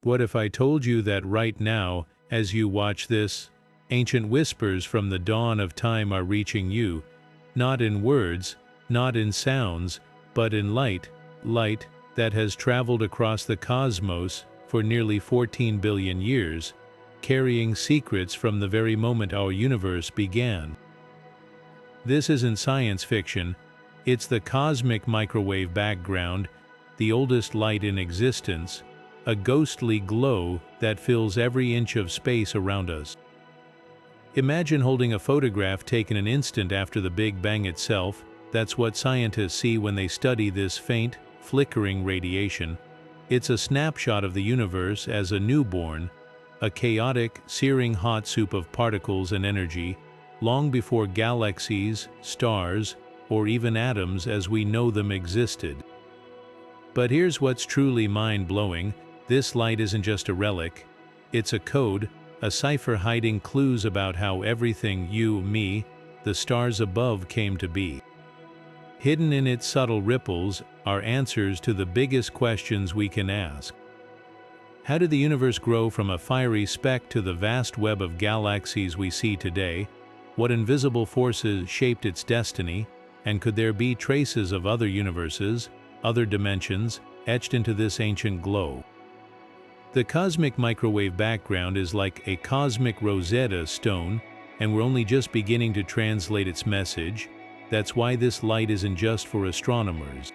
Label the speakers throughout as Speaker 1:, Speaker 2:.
Speaker 1: What if I told you that right now, as you watch this, ancient whispers from the dawn of time are reaching you, not in words, not in sounds, but in light that has traveled across the cosmos for nearly 14 billion years, carrying secrets from the very moment our universe began. This isn't science fiction, it's the cosmic microwave background, the oldest light in existence, a ghostly glow that fills every inch of space around us. Imagine holding a photograph taken an instant after the Big Bang itself. That's what scientists see when they study this faint, flickering radiation. It's a snapshot of the universe as a newborn, a chaotic, searing hot soup of particles and energy, long before galaxies, stars, or even atoms as we know them existed. But here's what's truly mind-blowing. This light isn't just a relic. It's a code, a cipher hiding clues about how everything you, me, the stars above came to be. Hidden in its subtle ripples are answers to the biggest questions we can ask. How did the universe grow from a fiery speck to the vast web of galaxies we see today? What invisible forces shaped its destiny? And could there be traces of other universes, other dimensions, etched into this ancient glow? The cosmic microwave background is like a cosmic Rosetta Stone, and we're only just beginning to translate its message. That's why this light isn't just for astronomers.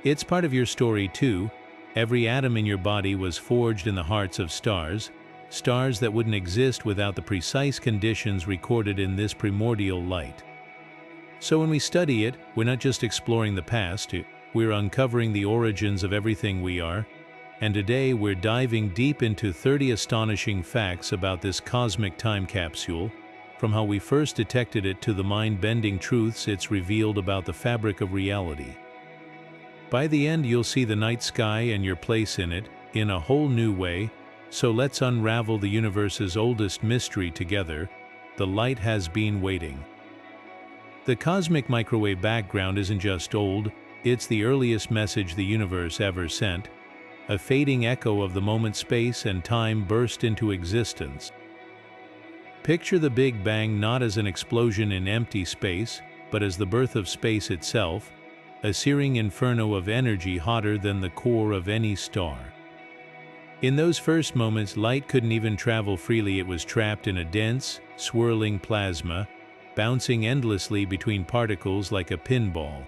Speaker 1: It's part of your story too. Every atom in your body was forged in the hearts of stars, stars that wouldn't exist without the precise conditions recorded in this primordial light. So when we study it, we're not just exploring the past, we're uncovering the origins of everything we are. And today we're diving deep into 30 astonishing facts about this cosmic time capsule, from how we first detected it to the mind-bending truths it's revealed about the fabric of reality. By the end, you'll see the night sky and your place in it in a whole new way, so let's unravel the universe's oldest mystery together. The light has been waiting. The cosmic microwave background isn't just old, it's the earliest message the universe ever sent, a fading echo of the moment space and time burst into existence. Picture the Big Bang not as an explosion in empty space, but as the birth of space itself, a searing inferno of energy hotter than the core of any star. In those first moments, light couldn't even travel freely. It was trapped in a dense, swirling plasma, bouncing endlessly between particles like a pinball.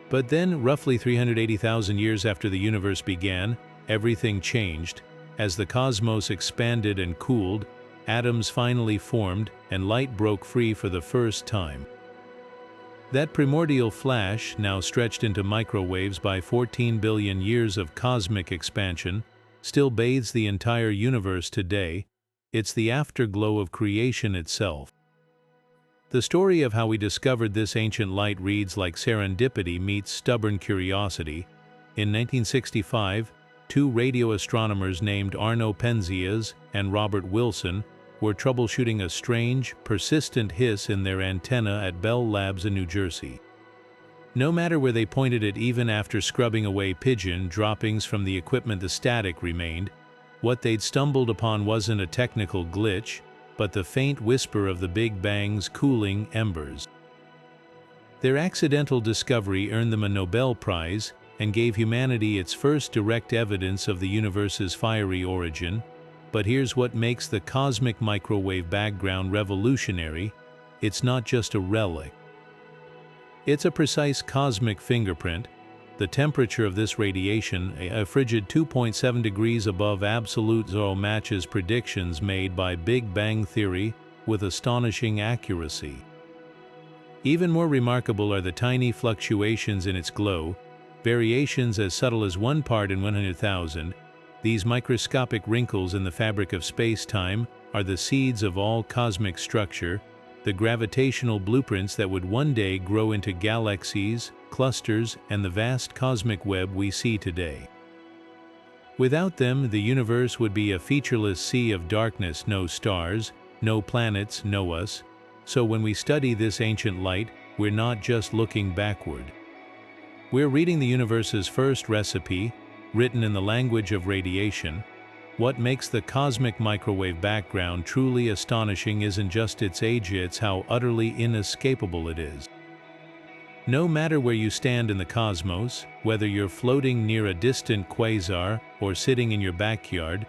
Speaker 1: But then, roughly 380,000 years after the universe began, everything changed. As the cosmos expanded and cooled, atoms finally formed, and light broke free for the first time. That primordial flash, now stretched into microwaves by 14 billion years of cosmic expansion, still bathes the entire universe today. It's the afterglow of creation itself. The story of how we discovered this ancient light reads like serendipity meets stubborn curiosity. In 1965, two radio astronomers named Arno Penzias and Robert Wilson were troubleshooting a strange, persistent hiss in their antenna at Bell Labs in New Jersey. No matter where they pointed it, even after scrubbing away pigeon droppings from the equipment, the static remained. What they'd stumbled upon wasn't a technical glitch, but the faint whisper of the Big Bang's cooling embers. Their accidental discovery earned them a Nobel Prize and gave humanity its first direct evidence of the universe's fiery origin. But here's what makes the cosmic microwave background revolutionary: it's not just a relic. It's a precise cosmic fingerprint. The temperature of this radiation, a frigid 2.7 degrees above absolute zero, matches predictions made by Big Bang theory with astonishing accuracy. Even more remarkable are the tiny fluctuations in its glow, variations as subtle as 1 part in 100,000. These microscopic wrinkles in the fabric of space-time are the seeds of all cosmic structure, the gravitational blueprints that would one day grow into galaxies, clusters, and the vast cosmic web we see today. Without them, the universe would be a featureless sea of darkness, no stars, no planets, no us. So when we study this ancient light, we're not just looking backward. We're reading the universe's first recipe, written in the language of radiation. What makes the cosmic microwave background truly astonishing isn't just its age, it's how utterly inescapable it is. No matter where you stand in the cosmos, whether you're floating near a distant quasar or sitting in your backyard,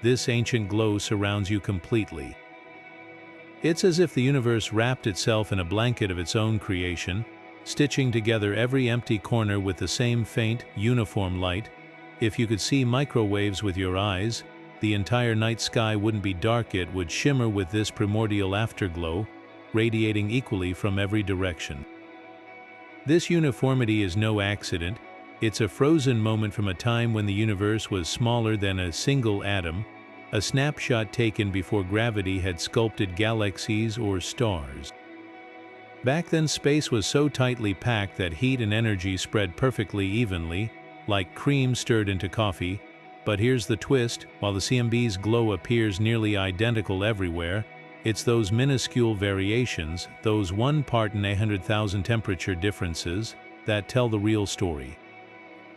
Speaker 1: this ancient glow surrounds you completely. It's as if the universe wrapped itself in a blanket of its own creation, stitching together every empty corner with the same faint, uniform light. If you could see microwaves with your eyes, the entire night sky wouldn't be dark, it would shimmer with this primordial afterglow, radiating equally from every direction. This uniformity is no accident, it's a frozen moment from a time when the universe was smaller than a single atom, a snapshot taken before gravity had sculpted galaxies or stars. Back then, space was so tightly packed that heat and energy spread perfectly evenly, like cream stirred into coffee. But here's the twist: while the CMB's glow appears nearly identical everywhere, it's those minuscule variations, those 1 part in 100,000 temperature differences, that tell the real story.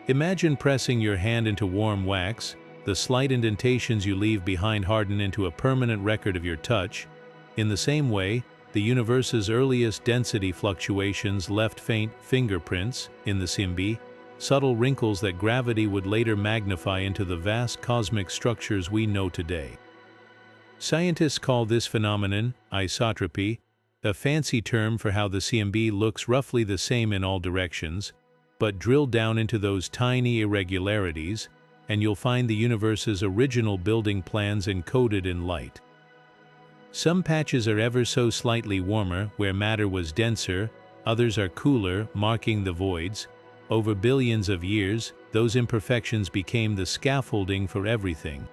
Speaker 1: Imagine pressing your hand into warm wax. The slight indentations you leave behind harden into a permanent record of your touch. In the same way, the universe's earliest density fluctuations left faint fingerprints in the CMB, subtle wrinkles that gravity would later magnify into the vast cosmic structures we know today. Scientists call this phenomenon isotropy, a fancy term for how the CMB looks roughly the same in all directions, but drill down into those tiny irregularities, and you'll find the universe's original building plans encoded in light. Some patches are ever so slightly warmer, where matter was denser, others are cooler, marking the voids. Over billions of years, those imperfections became the scaffolding for everything.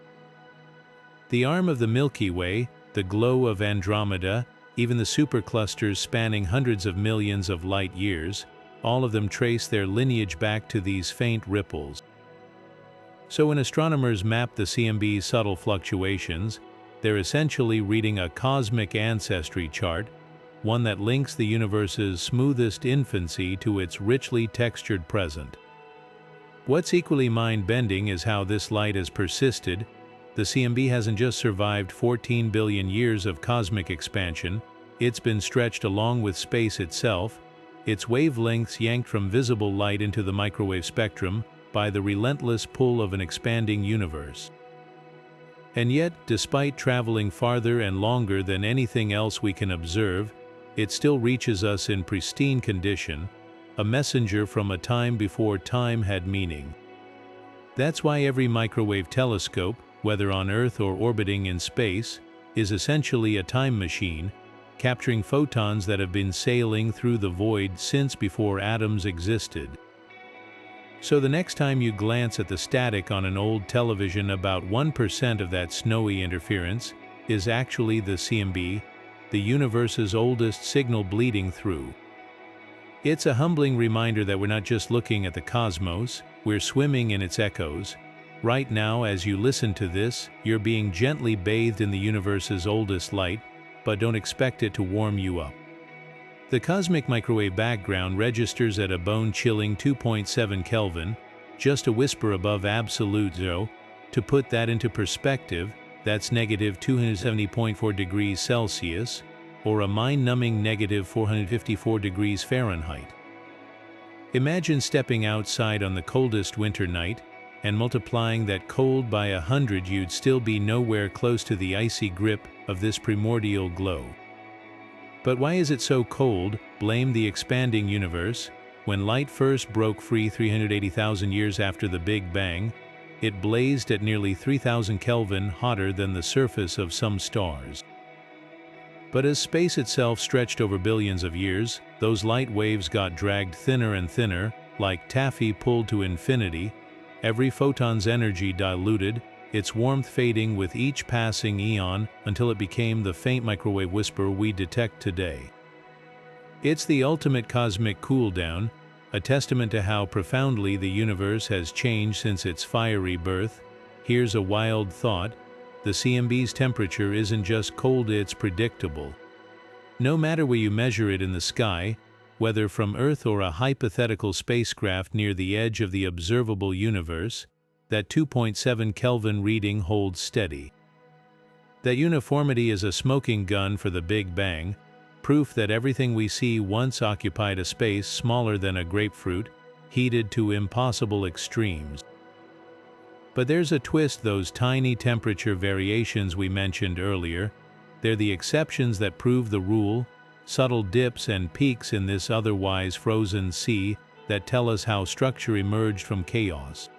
Speaker 1: The arm of the Milky Way, the glow of Andromeda, even the superclusters spanning hundreds of millions of light years, all of them trace their lineage back to these faint ripples. So when astronomers map the CMB's subtle fluctuations, they're essentially reading a cosmic ancestry chart, one that links the universe's smoothest infancy to its richly textured present. What's equally mind-bending is how this light has persisted. The CMB hasn't just survived 14 billion years of cosmic expansion, it's been stretched along with space itself, its wavelengths yanked from visible light into the microwave spectrum by the relentless pull of an expanding universe. And yet, despite traveling farther and longer than anything else we can observe, it still reaches us in pristine condition, a messenger from a time before time had meaning. That's why every microwave telescope, whether on Earth or orbiting in space, is essentially a time machine, capturing photons that have been sailing through the void since before atoms existed. So the next time you glance at the static on an old television, about 1% of that snowy interference is actually the CMB, the universe's oldest signal bleeding through. It's a humbling reminder that we're not just looking at the cosmos, we're swimming in its echoes. Right now, as you listen to this, you're being gently bathed in the universe's oldest light, but don't expect it to warm you up. The cosmic microwave background registers at a bone-chilling 2.7 Kelvin, just a whisper above absolute zero. To put that into perspective, that's negative 270.4 degrees Celsius, or a mind-numbing negative 454 degrees Fahrenheit. Imagine stepping outside on the coldest winter night, and multiplying that cold by 100, you'd still be nowhere close to the icy grip of this primordial glow. But why is it so cold? Blame the expanding universe. When light first broke free 380,000 years after the Big Bang, it blazed at nearly 3,000 Kelvin, hotter than the surface of some stars. But as space itself stretched over billions of years, those light waves got dragged thinner and thinner, like taffy pulled to infinity. Every photon's energy diluted, its warmth fading with each passing eon until it became the faint microwave whisper we detect today. It's the ultimate cosmic cool-down, a testament to how profoundly the universe has changed since its fiery birth. Here's a wild thought: the CMB's temperature isn't just cold, it's predictable. No matter where you measure it in the sky, whether from Earth or a hypothetical spacecraft near the edge of the observable universe, that 2.7 Kelvin reading holds steady. That uniformity is a smoking gun for the Big Bang, proof that everything we see once occupied a space smaller than a grapefruit, heated to impossible extremes. But there's a twist: those tiny temperature variations we mentioned earlier, they're the exceptions that prove the rule, subtle dips and peaks in this otherwise frozen sea that tell us how structure emerged from chaos.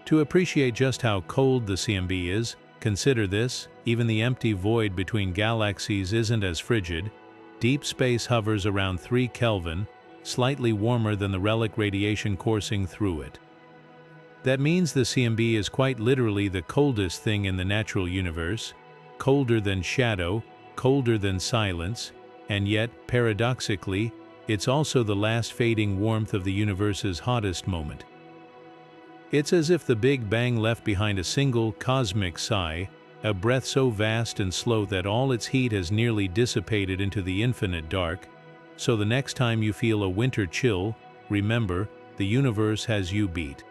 Speaker 1: To appreciate just how cold the CMB is, consider this: even the empty void between galaxies isn't as frigid. Deep space hovers around 3 Kelvin, slightly warmer than the relic radiation coursing through it. That means the CMB is quite literally the coldest thing in the natural universe, colder than shadow, colder than silence, and yet, paradoxically, it's also the last fading warmth of the universe's hottest moment. It's as if the Big Bang left behind a single cosmic sigh, a breath so vast and slow that all its heat has nearly dissipated into the infinite dark. So the next time you feel a winter chill, remember, the universe has you beat.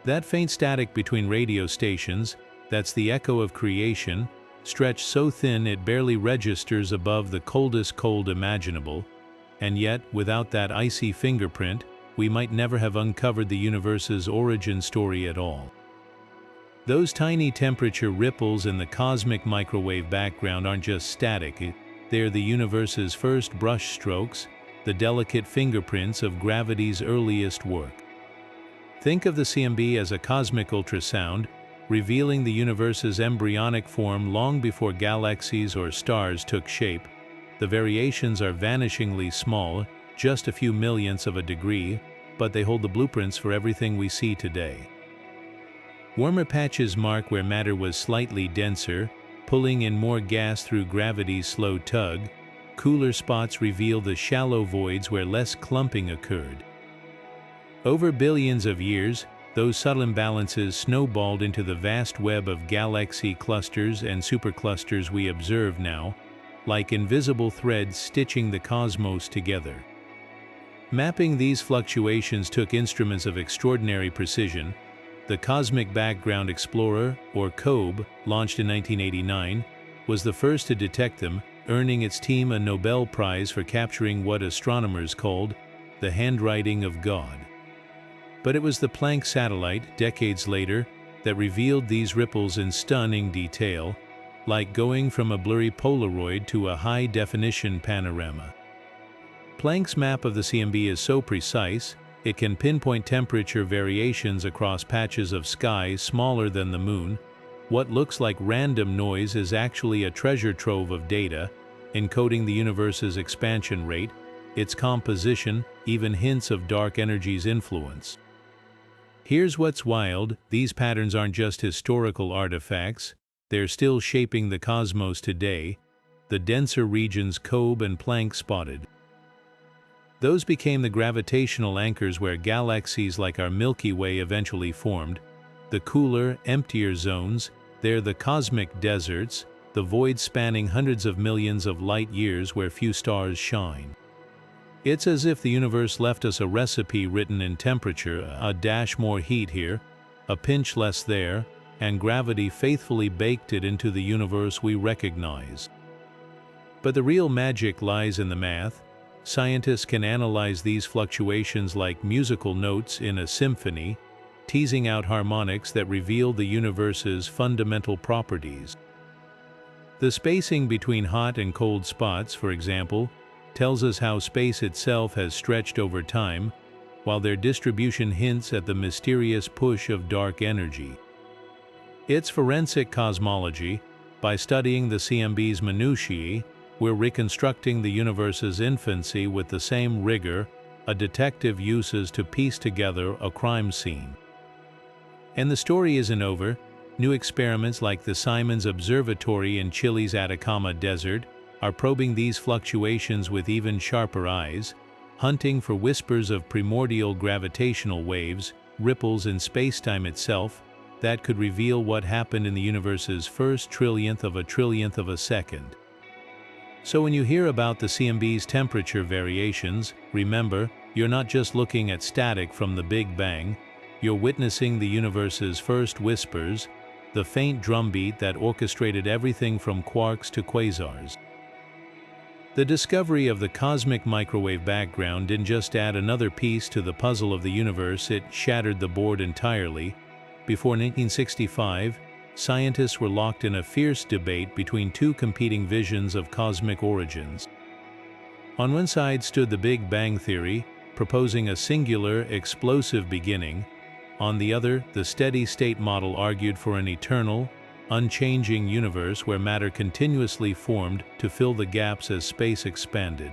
Speaker 1: That faint static between radio stations, that's the echo of creation, stretched so thin it barely registers above the coldest cold imaginable, and yet, without that icy fingerprint, we might never have uncovered the universe's origin story at all. Those tiny temperature ripples in the cosmic microwave background aren't just static, they're the universe's first brushstrokes, the delicate fingerprints of gravity's earliest work. Think of the CMB as a cosmic ultrasound, revealing the universe's embryonic form long before galaxies or stars took shape. The variations are vanishingly small, just a few millionths of a degree, but they hold the blueprints for everything we see today. Warmer patches mark where matter was slightly denser, pulling in more gas through gravity's slow tug. Cooler spots reveal the shallow voids where less clumping occurred. Over billions of years, those subtle imbalances snowballed into the vast web of galaxy clusters and superclusters we observe now, like invisible threads stitching the cosmos together. Mapping these fluctuations took instruments of extraordinary precision. The Cosmic Background Explorer, or COBE, launched in 1989, was the first to detect them, earning its team a Nobel Prize for capturing what astronomers called the handwriting of God. But it was the Planck satellite, decades later, that revealed these ripples in stunning detail, like going from a blurry Polaroid to a high-definition panorama. Planck's map of the CMB is so precise, it can pinpoint temperature variations across patches of sky smaller than the moon. What looks like random noise is actually a treasure trove of data, encoding the universe's expansion rate, its composition, even hints of dark energy's influence. Here's what's wild: these patterns aren't just historical artifacts, they're still shaping the cosmos today. The denser regions COBE and Planck spotted. Those became the gravitational anchors where galaxies like our Milky Way eventually formed. The cooler, emptier zones, they're the cosmic deserts, the voids spanning hundreds of millions of light years where few stars shine. It's as if the universe left us a recipe written in temperature: a dash more heat here, a pinch less there, and gravity faithfully baked it into the universe we recognize. But the real magic lies in the math. Scientists can analyze these fluctuations like musical notes in a symphony, teasing out harmonics that reveal the universe's fundamental properties. The spacing between hot and cold spots, for example, tells us how space itself has stretched over time, while their distribution hints at the mysterious push of dark energy. It's forensic cosmology. By studying the CMB's minutiae, we're reconstructing the universe's infancy with the same rigor a detective uses to piece together a crime scene. And the story isn't over. New experiments like the Simons Observatory in Chile's Atacama Desert are probing these fluctuations with even sharper eyes, hunting for whispers of primordial gravitational waves, ripples in spacetime itself, that could reveal what happened in the universe's first trillionth of a second. So when you hear about the CMB's temperature variations, remember, you're not just looking at static from the Big Bang, you're witnessing the universe's first whispers, the faint drumbeat that orchestrated everything from quarks to quasars. The discovery of the cosmic microwave background didn't just add another piece to the puzzle of the universe, it shattered the board entirely. Before 1965, scientists were locked in a fierce debate between two competing visions of cosmic origins. On one side stood the Big Bang theory, proposing a singular, explosive beginning. On the other, the steady-state model argued for an eternal, unchanging universe where matter continuously formed to fill the gaps as space expanded.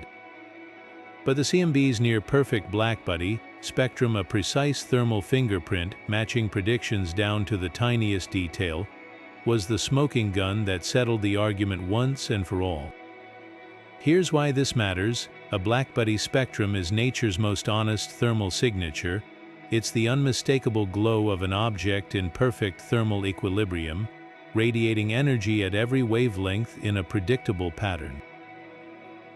Speaker 1: But the CMB's near-perfect blackbody spectrum, a precise thermal fingerprint matching predictions down to the tiniest detail, was the smoking gun that settled the argument once and for all. Here's why this matters. A blackbody spectrum is nature's most honest thermal signature. It's the unmistakable glow of an object in perfect thermal equilibrium, radiating energy at every wavelength in a predictable pattern.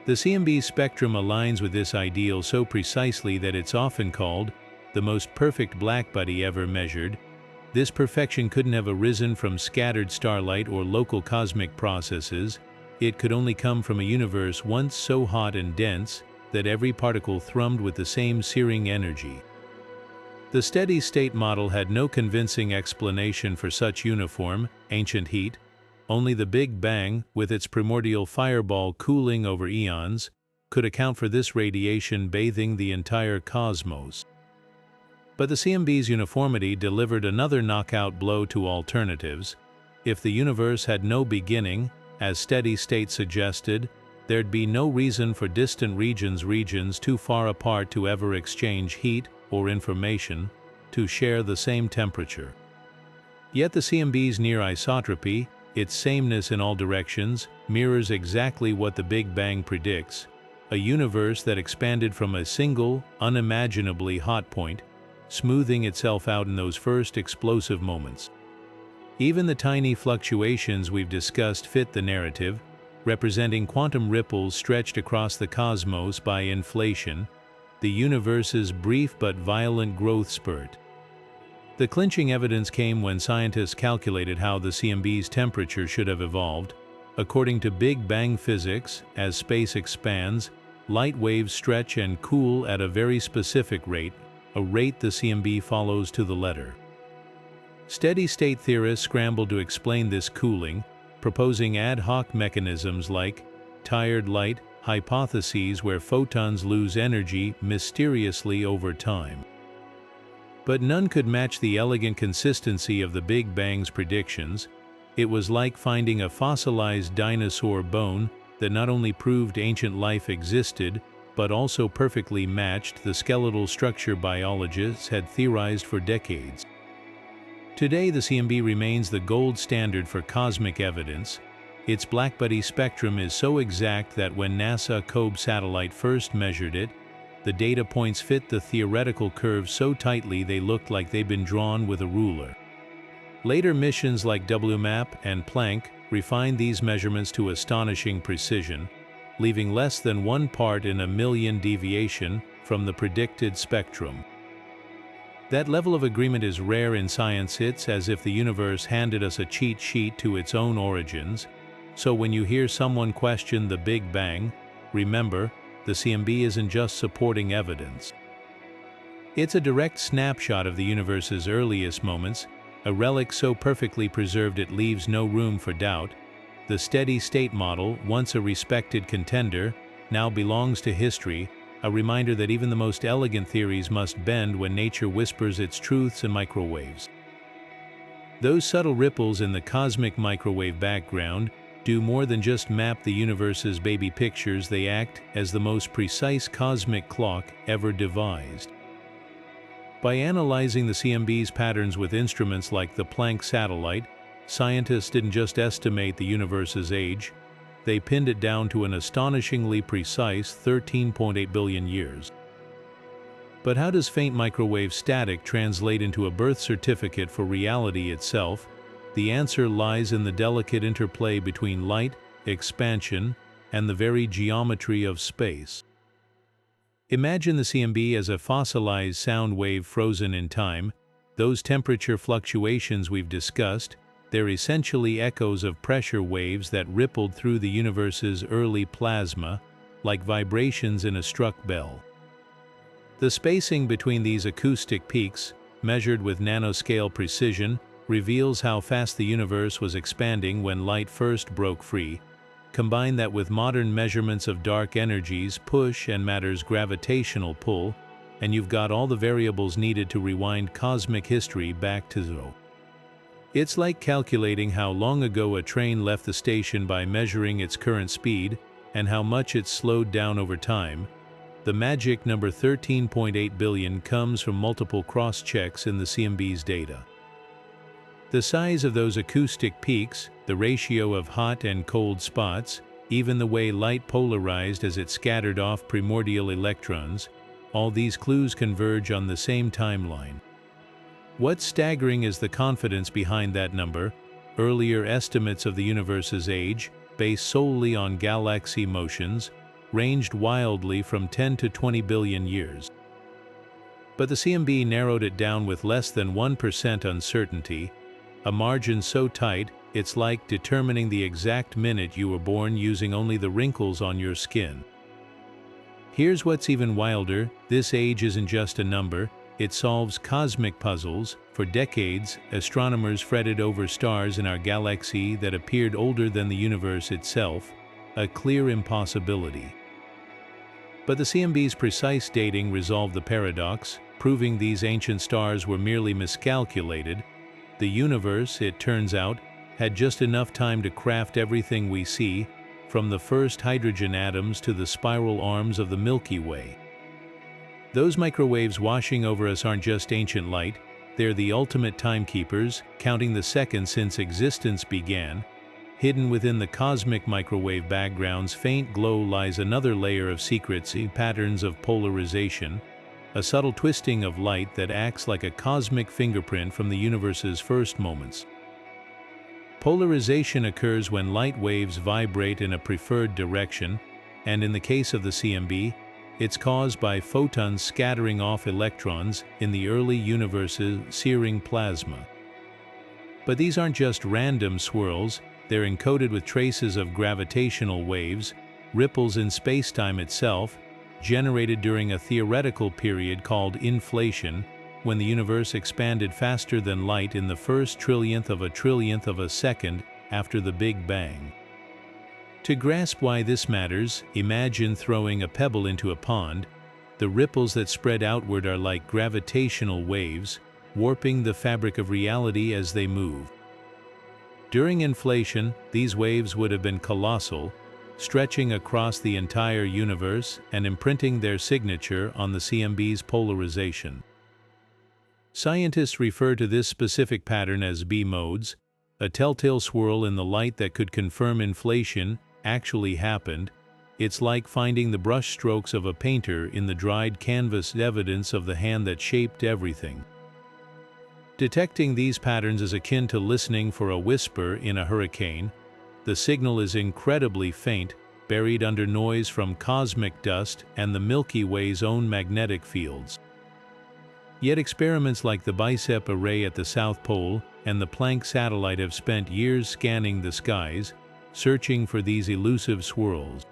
Speaker 1: The CMB spectrum aligns with this ideal so precisely that it's often called the most perfect blackbody ever measured. This perfection couldn't have arisen from scattered starlight or local cosmic processes. It could only come from a universe once so hot and dense that every particle thrummed with the same searing energy. The steady-state model had no convincing explanation for such uniform, ancient heat. Only the Big Bang, with its primordial fireball cooling over eons, could account for this radiation bathing the entire cosmos. But the CMB's uniformity delivered another knockout blow to alternatives. If the universe had no beginning, as steady-state suggested, there'd be no reason for distant regions too far apart to ever exchange heat or information, to share the same temperature. Yet the CMB's near isotropy, its sameness in all directions, mirrors exactly what the Big Bang predicts: a universe that expanded from a single, unimaginably hot point, smoothing itself out in those first explosive moments. Even the tiny fluctuations we've discussed fit the narrative, representing quantum ripples stretched across the cosmos by inflation, the universe's brief but violent growth spurt. The clinching evidence came when scientists calculated how the CMB's temperature should have evolved. According to Big Bang physics, as space expands, light waves stretch and cool at a very specific rate, a rate the CMB follows to the letter. Steady-state theorists scrambled to explain this cooling, proposing ad hoc mechanisms like tired light hypotheses where photons lose energy mysteriously over time. But none could match the elegant consistency of the Big Bang's predictions. It was like finding a fossilized dinosaur bone that not only proved ancient life existed, but also perfectly matched the skeletal structure biologists had theorized for decades. Today, the CMB remains the gold standard for cosmic evidence. Its blackbody spectrum is so exact that when NASA COBE satellite first measured it, the data points fit the theoretical curve so tightly they looked like they'd been drawn with a ruler. Later missions like WMAP and Planck refined these measurements to astonishing precision, leaving less than 1 part in a million deviation from the predicted spectrum. That level of agreement is rare in science. It's as if the universe handed us a cheat sheet to its own origins. So when you hear someone question the Big Bang, remember, the CMB isn't just supporting evidence. It's a direct snapshot of the universe's earliest moments, a relic so perfectly preserved it leaves no room for doubt. The steady-state model, once a respected contender, now belongs to history, a reminder that even the most elegant theories must bend when nature whispers its truths in microwaves. Those subtle ripples in the cosmic microwave background do more than just map the universe's baby pictures. They act as the most precise cosmic clock ever devised. By analyzing the CMB's patterns with instruments like the Planck satellite, scientists didn't just estimate the universe's age, they pinned it down to an astonishingly precise 13.8 billion years. But how does faint microwave static translate into a birth certificate for reality itself? The answer lies in the delicate interplay between light, expansion, and the very geometry of space. Imagine the CMB as a fossilized sound wave frozen in time. Those temperature fluctuations we've discussed, they're essentially echoes of pressure waves that rippled through the universe's early plasma, like vibrations in a struck bell. The spacing between these acoustic peaks, measured with nanoscale precision, reveals how fast the universe was expanding when light first broke free. Combine that with modern measurements of dark energy's push and matter's gravitational pull, and you've got all the variables needed to rewind cosmic history back to zero. It's like calculating how long ago a train left the station by measuring its current speed and how much it's slowed down over time. The magic number 13.8 billion comes from multiple cross-checks in the CMB's data. The size of those acoustic peaks, the ratio of hot and cold spots, even the way light polarized as it scattered off primordial electrons, all these clues converge on the same timeline. What's staggering is the confidence behind that number. Earlier estimates of the universe's age, based solely on galaxy motions, ranged wildly from 10 to 20 billion years. But the CMB narrowed it down with less than 1% uncertainty, a margin so tight it's like determining the exact minute you were born using only the wrinkles on your skin. Here's what's even wilder: this age isn't just a number, it solves cosmic puzzles. For decades, astronomers fretted over stars in our galaxy that appeared older than the universe itself, a clear impossibility. But the CMB's precise dating resolved the paradox, proving these ancient stars were merely miscalculated. The universe, it turns out, had just enough time to craft everything we see, from the first hydrogen atoms to the spiral arms of the Milky Way. Those microwaves washing over us aren't just ancient light, they're the ultimate timekeepers, counting the seconds since existence began. Hidden within the cosmic microwave background's faint glow lies another layer of secrets, patterns of polarization, a subtle twisting of light that acts like a cosmic fingerprint from the universe's first moments. Polarization occurs when light waves vibrate in a preferred direction, and in the case of the CMB, it's caused by photons scattering off electrons in the early universe's searing plasma. But these aren't just random swirls, they're encoded with traces of gravitational waves, ripples in spacetime itself, generated during a theoretical period called inflation, when the universe expanded faster than light in the first trillionth of a second after the Big Bang. To grasp why this matters, imagine throwing a pebble into a pond. The ripples that spread outward are like gravitational waves, warping the fabric of reality as they move. During inflation, these waves would have been colossal, stretching across the entire universe and imprinting their signature on the CMB's polarization. Scientists refer to this specific pattern as B-modes, a telltale swirl in the light that could confirm inflation actually happened. It's like finding the brushstrokes of a painter in the dried canvas, evidence of the hand that shaped everything. Detecting these patterns is akin to listening for a whisper in a hurricane. The signal is incredibly faint, buried under noise from cosmic dust and the Milky Way's own magnetic fields. Yet experiments like the BICEP array at the South Pole and the Planck satellite have spent years scanning the skies, searching for these elusive swirls.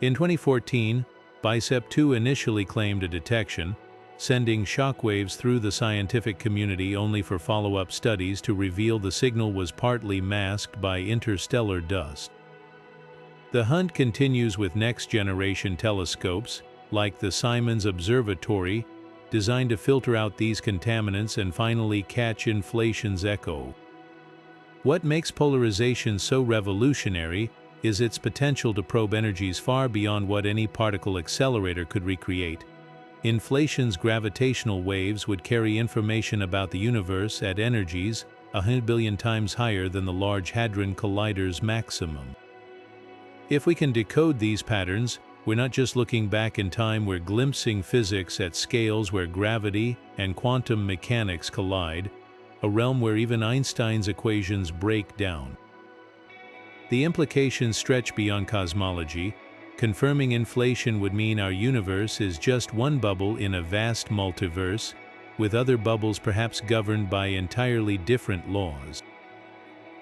Speaker 1: In 2014, BICEP 2 initially claimed a detection, sending shockwaves through the scientific community only for follow-up studies to reveal the signal was partly masked by interstellar dust. The hunt continues with next-generation telescopes, like the Simons Observatory, designed to filter out these contaminants and finally catch inflation's echo. What makes polarization so revolutionary is its potential to probe energies far beyond what any particle accelerator could recreate. Inflation's gravitational waves would carry information about the universe at energies 100 billion times higher than the Large Hadron Collider's maximum. If we can decode these patterns, we're not just looking back in time, we're glimpsing physics at scales where gravity and quantum mechanics collide, a realm where even Einstein's equations break down. The implications stretch beyond cosmology. Confirming inflation would mean our universe is just one bubble in a vast multiverse, with other bubbles perhaps governed by entirely different laws.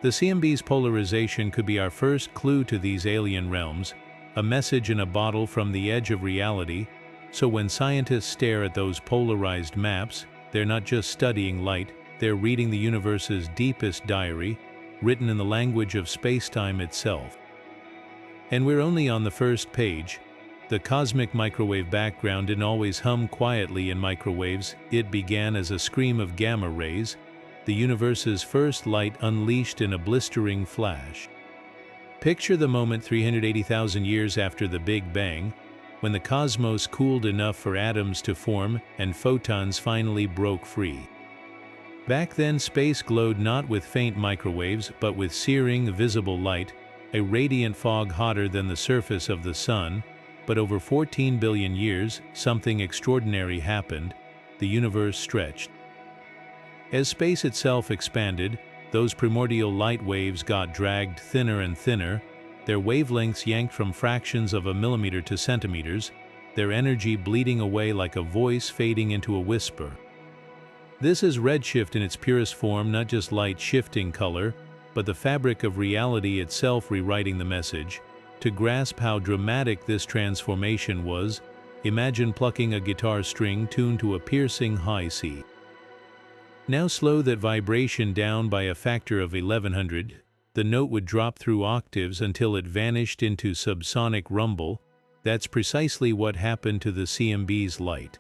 Speaker 1: The CMB's polarization could be our first clue to these alien realms, a message in a bottle from the edge of reality, so when scientists stare at those polarized maps, they're not just studying light, they're reading the universe's deepest diary, written in the language of space-time itself. And we're only on the first page. The cosmic microwave background didn't always hum quietly in microwaves. It began as a scream of gamma rays, the universe's first light unleashed in a blistering flash. Picture the moment 380,000 years after the Big Bang, when the cosmos cooled enough for atoms to form and photons finally broke free. Back then, space glowed not with faint microwaves but with searing, visible light, a radiant fog hotter than the surface of the sun. But over 14 billion years, something extraordinary happened. The universe stretched. As space itself expanded, those primordial light waves got dragged thinner and thinner, their wavelengths yanked from fractions of a millimeter to centimeters, their energy bleeding away like a voice fading into a whisper. This is redshift in its purest form, not just light shifting color, but the fabric of reality itself rewriting the message. To grasp how dramatic this transformation was, imagine plucking a guitar string tuned to a piercing high C. Now slow that vibration down by a factor of 1100, the note would drop through octaves until it vanished into subsonic rumble. That's precisely what happened to the CMB's light.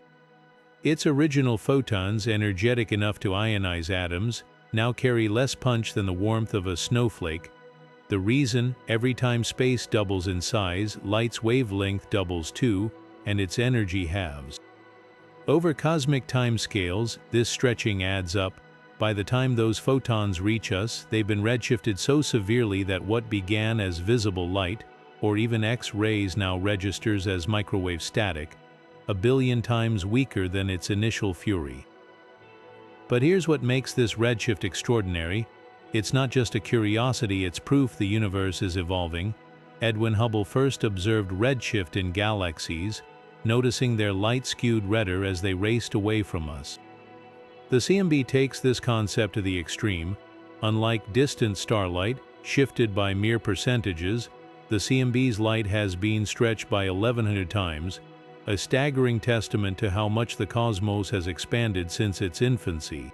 Speaker 1: Its original photons, energetic enough to ionize atoms, now carry less punch than the warmth of a snowflake. The reason: every time space doubles in size, light's wavelength doubles too, and its energy halves. Over cosmic timescales, this stretching adds up. By the time those photons reach us, they've been redshifted so severely that what began as visible light, or even X-rays, now registers as microwave static, a billion times weaker than its initial fury. But here's what makes this redshift extraordinary. It's not just a curiosity, it's proof the universe is evolving. Edwin Hubble first observed redshift in galaxies, noticing their light skewed redder as they raced away from us. The CMB takes this concept to the extreme. Unlike distant starlight, shifted by mere percentages, the CMB's light has been stretched by 1100 times, a staggering testament to how much the cosmos has expanded since its infancy.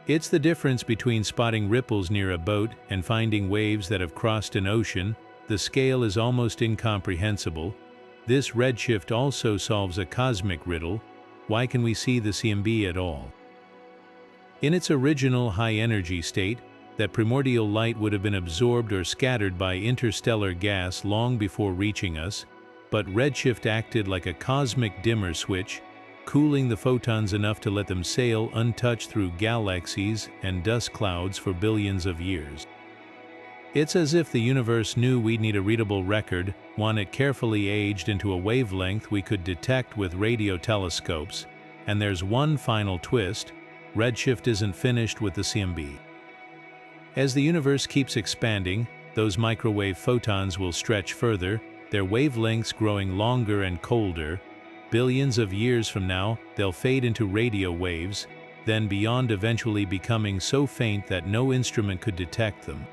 Speaker 1: It's the difference between spotting ripples near a boat and finding waves that have crossed an ocean. The scale is almost incomprehensible. This redshift also solves a cosmic riddle: why can we see the CMB at all? In its original high-energy state, that primordial light would have been absorbed or scattered by interstellar gas long before reaching us, but redshift acted like a cosmic dimmer switch, cooling the photons enough to let them sail untouched through galaxies and dust clouds for billions of years. It's as if the universe knew we'd need a readable record, one it carefully aged into a wavelength we could detect with radio telescopes. And there's one final twist: redshift isn't finished with the CMB. As the universe keeps expanding, those microwave photons will stretch further, their wavelengths growing longer and colder. Billions of years from now, they'll fade into radio waves, then beyond, eventually becoming so faint that no instrument could detect them.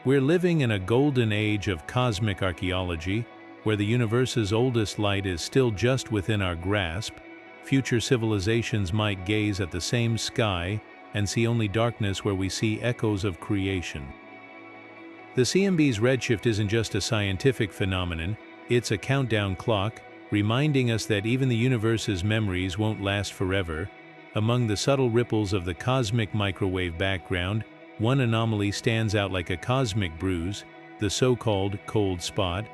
Speaker 1: We're living in a golden age of cosmic archaeology, where the universe's oldest light is still just within our grasp. Future civilizations might gaze at the same sky and see only darkness where we see echoes of creation. The CMB's redshift isn't just a scientific phenomenon, it's a countdown clock, reminding us that even the universe's memories won't last forever. Among the subtle ripples of the cosmic microwave background, one anomaly stands out like a cosmic bruise: the so-called cold spot,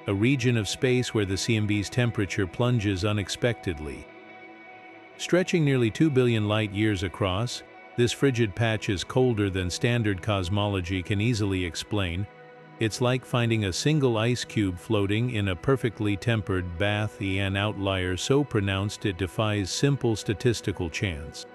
Speaker 1: a region of space where the CMB's temperature plunges unexpectedly. Stretching nearly 2 billion light-years across, this frigid patch is colder than standard cosmology can easily explain. It's like finding a single ice cube floating in a perfectly tempered bath, an outlier so pronounced it defies simple statistical chance.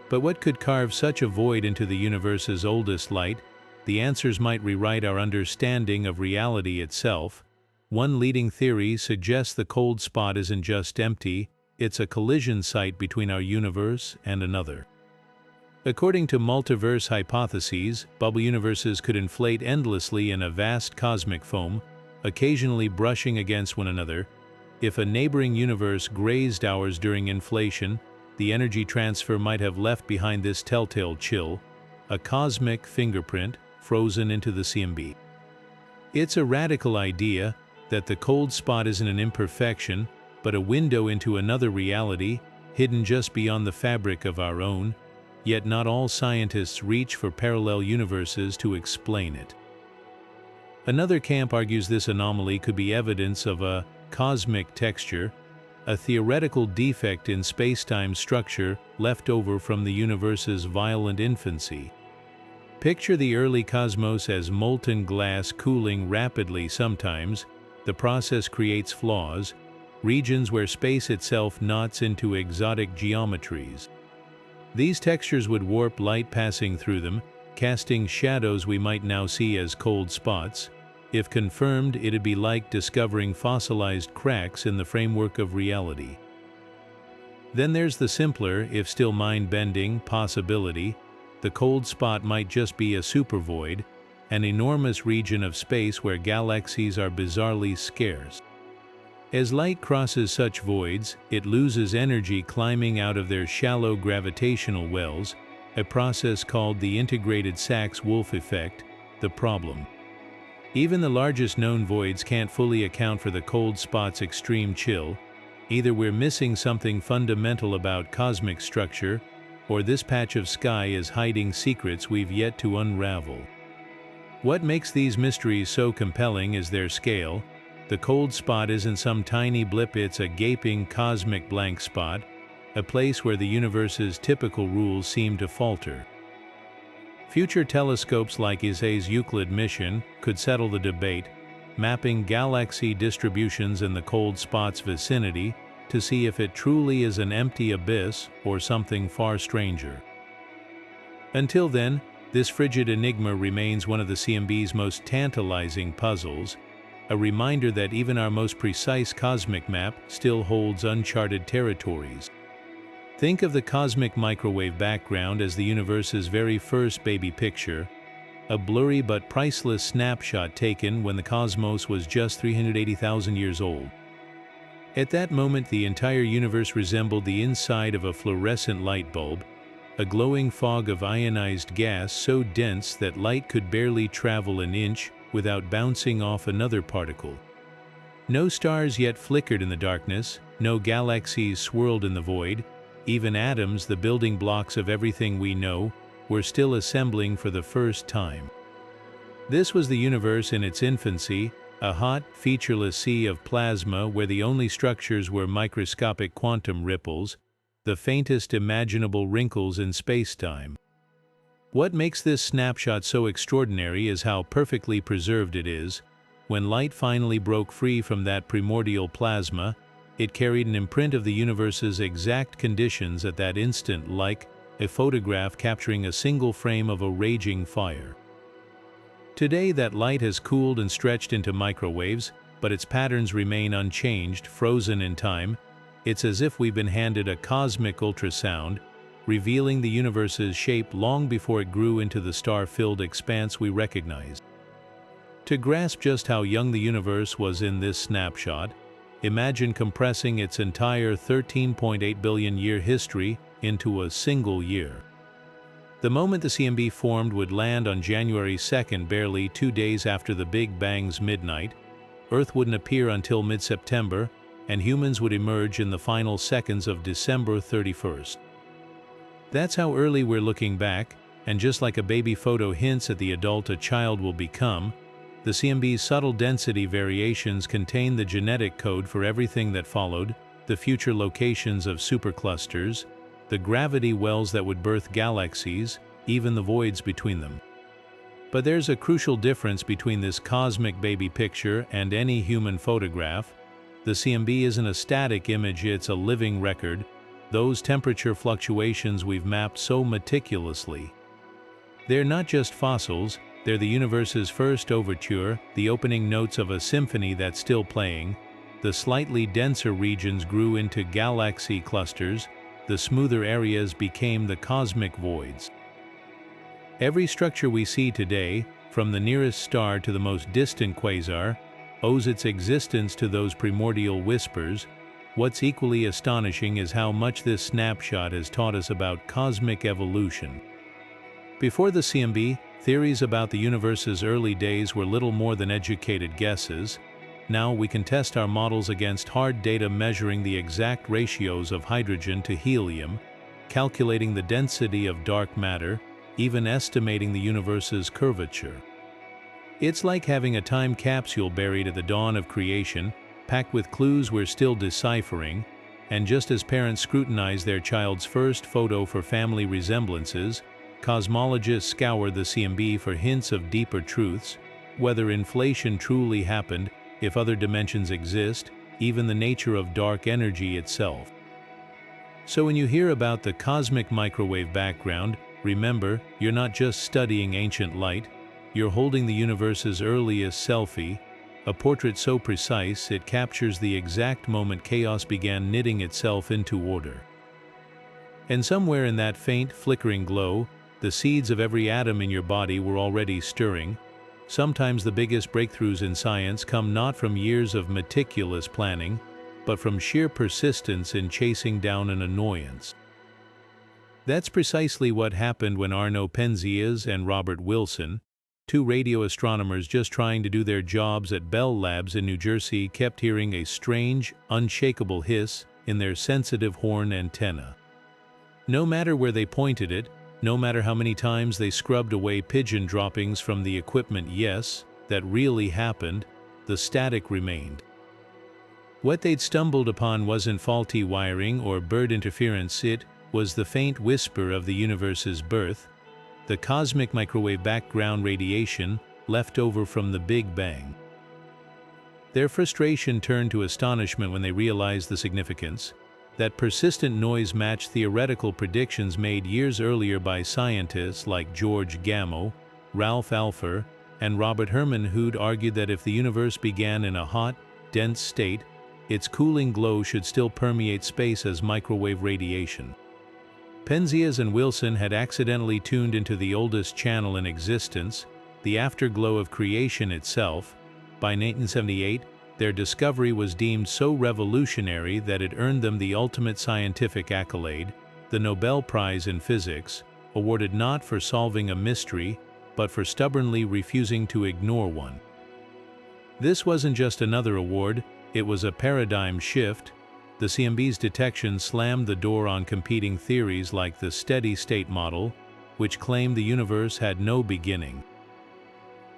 Speaker 1: But what could carve such a void into the universe's oldest light? The answers might rewrite our understanding of reality itself. One leading theory suggests the cold spot isn't just empty, it's a collision site between our universe and another. According to multiverse hypotheses, bubble universes could inflate endlessly in a vast cosmic foam, occasionally brushing against one another. If a neighboring universe grazed ours during inflation, the energy transfer might have left behind this telltale chill, a cosmic fingerprint frozen into the CMB. It's a radical idea that the cold spot isn't an imperfection, but a window into another reality, hidden just beyond the fabric of our own, yet not all scientists reach for parallel universes to explain it. Another camp argues this anomaly could be evidence of a cosmic texture, a theoretical defect in space-time structure left over from the universe's violent infancy. Picture the early cosmos as molten glass cooling rapidly sometimes. The process creates flaws, regions where space itself knots into exotic geometries. These textures would warp light passing through them, casting shadows we might now see as cold spots. If confirmed, it'd be like discovering fossilized cracks in the framework of reality. Then there's the simpler, if still mind-bending, possibility. The cold spot might just be a supervoid, an enormous region of space where galaxies are bizarrely scarce. As light crosses such voids, it loses energy climbing out of their shallow gravitational wells, a process called the integrated Sachs-Wolf effect. The problem: even the largest known voids can't fully account for the cold spot's extreme chill. Either we're missing something fundamental about cosmic structure, or this patch of sky is hiding secrets we've yet to unravel. What makes these mysteries so compelling is their scale. The cold spot isn't some tiny blip, it's a gaping cosmic blank spot, a place where the universe's typical rules seem to falter. Future telescopes like ESA's Euclid mission could settle the debate, mapping galaxy distributions in the cold spot's vicinity to see if it truly is an empty abyss or something far stranger. Until then, this frigid enigma remains one of the CMB's most tantalizing puzzles, a reminder that even our most precise cosmic map still holds uncharted territories. Think of the cosmic microwave background as the universe's very first baby picture, a blurry but priceless snapshot taken when the cosmos was just 380,000 years old. At that moment, the entire universe resembled the inside of a fluorescent light bulb, a glowing fog of ionized gas so dense that light could barely travel an inch without bouncing off another particle. No stars yet flickered in the darkness, no galaxies swirled in the void. Even atoms, the building blocks of everything we know, were still assembling for the first time. This was the universe in its infancy, a hot, featureless sea of plasma where the only structures were microscopic quantum ripples, the faintest imaginable wrinkles in space-time. What makes this snapshot so extraordinary is how perfectly preserved it is. When light finally broke free from that primordial plasma, it carried an imprint of the universe's exact conditions at that instant, like a photograph capturing a single frame of a raging fire. Today, that light has cooled and stretched into microwaves, but its patterns remain unchanged, frozen in time. It's as if we've been handed a cosmic ultrasound, revealing the universe's shape long before it grew into the star-filled expanse we recognize. To grasp just how young the universe was in this snapshot, imagine compressing its entire 13.8 billion year history into a single year. The moment the CMB formed would land on January 2nd, barely 2 days after the Big Bang's midnight. Earth wouldn't appear until mid-September, and humans would emerge in the final seconds of December 31st. That's how early we're looking back, and just like a baby photo hints at the adult a child will become, the CMB's subtle density variations contain the genetic code for everything that followed, the future locations of superclusters, the gravity wells that would birth galaxies, even the voids between them. But there's a crucial difference between this cosmic baby picture and any human photograph. The CMB isn't a static image, it's a living record, those temperature fluctuations we've mapped so meticulously. They're not just fossils, they're the universe's first overture, the opening notes of a symphony that's still playing. the slightly denser regions grew into galaxy clusters, the smoother areas became the cosmic voids. Every structure we see today, from the nearest star to the most distant quasar, owes its existence to those primordial whispers. What's equally astonishing is how much this snapshot has taught us about cosmic evolution. Before the CMB, theories about the universe's early days were little more than educated guesses. Now we can test our models against hard data measuring the exact ratios of hydrogen to helium, calculating the density of dark matter, even estimating the universe's curvature. It's like having a time capsule buried at the dawn of creation, packed with clues we're still deciphering, and just as parents scrutinize their child's first photo for family resemblances, cosmologists scour the CMB for hints of deeper truths, whether inflation truly happened, if other dimensions exist, even the nature of dark energy itself. So when you hear about the cosmic microwave background, remember, you're not just studying ancient light, you're holding the universe's earliest selfie, a portrait so precise it captures the exact moment chaos began knitting itself into order. And somewhere in that faint, flickering glow, the seeds of every atom in your body were already stirring. Sometimes the biggest breakthroughs in science come not from years of meticulous planning, but from sheer persistence in chasing down an annoyance. That's precisely what happened when Penzias and Robert Wilson, two radio astronomers just trying to do their jobs at Bell Labs in New Jersey, kept hearing a strange, unshakable hiss in their sensitive horn antenna. No matter where they pointed it, no matter how many times they scrubbed away pigeon droppings from the equipment, yes, that really happened, the static remained. What they'd stumbled upon wasn't faulty wiring or bird interference, it was the faint whisper of the universe's birth, the cosmic microwave background radiation left over from the Big Bang. Their frustration turned to astonishment when they realized the significance. That persistent noise matched theoretical predictions made years earlier by scientists like George Gamow, Ralph Alpher, and Robert Herman, who'd argued that if the universe began in a hot, dense state, its cooling glow should still permeate space as microwave radiation. Penzias and Wilson had accidentally tuned into the oldest channel in existence, the afterglow of creation itself. By 1978, their discovery was deemed so revolutionary that it earned them the ultimate scientific accolade, the Nobel Prize in Physics, awarded not for solving a mystery, but for stubbornly refusing to ignore one. This wasn't just another award, it was a paradigm shift. The CMB's detection slammed the door on competing theories like the steady-state model, which claimed the universe had no beginning.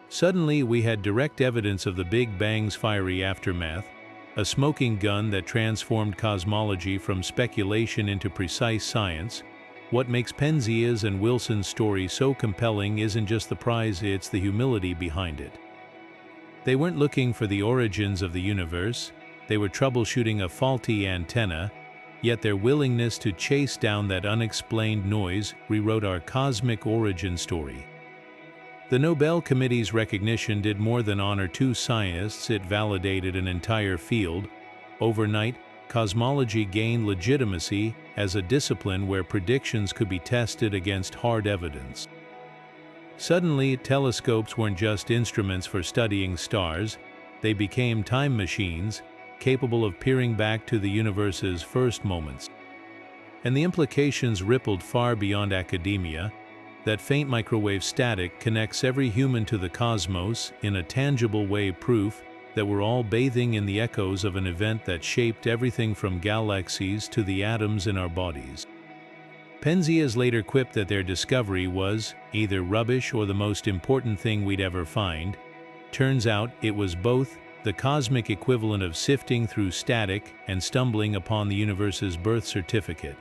Speaker 1: Suddenly, we had direct evidence of the Big Bang's fiery aftermath, a smoking gun that transformed cosmology from speculation into precise science. What makes Penzias and Wilson's story so compelling isn't just the prize, it's the humility behind it. They weren't looking for the origins of the universe, they were troubleshooting a faulty antenna, yet their willingness to chase down that unexplained noise rewrote our cosmic origin story. The Nobel Committee's recognition did more than honor two scientists, it validated an entire field. Overnight, cosmology gained legitimacy as a discipline where predictions could be tested against hard evidence. Suddenly, telescopes weren't just instruments for studying stars, they became time machines, capable of peering back to the universe's first moments. And the implications rippled far beyond academia. That faint microwave static connects every human to the cosmos in a tangible way, proof that we're all bathing in the echoes of an event that shaped everything from galaxies to the atoms in our bodies. Penzias later quipped that their discovery was either rubbish or the most important thing we'd ever find. Turns out it was both, the cosmic equivalent of sifting through static and stumbling upon the universe's birth certificate.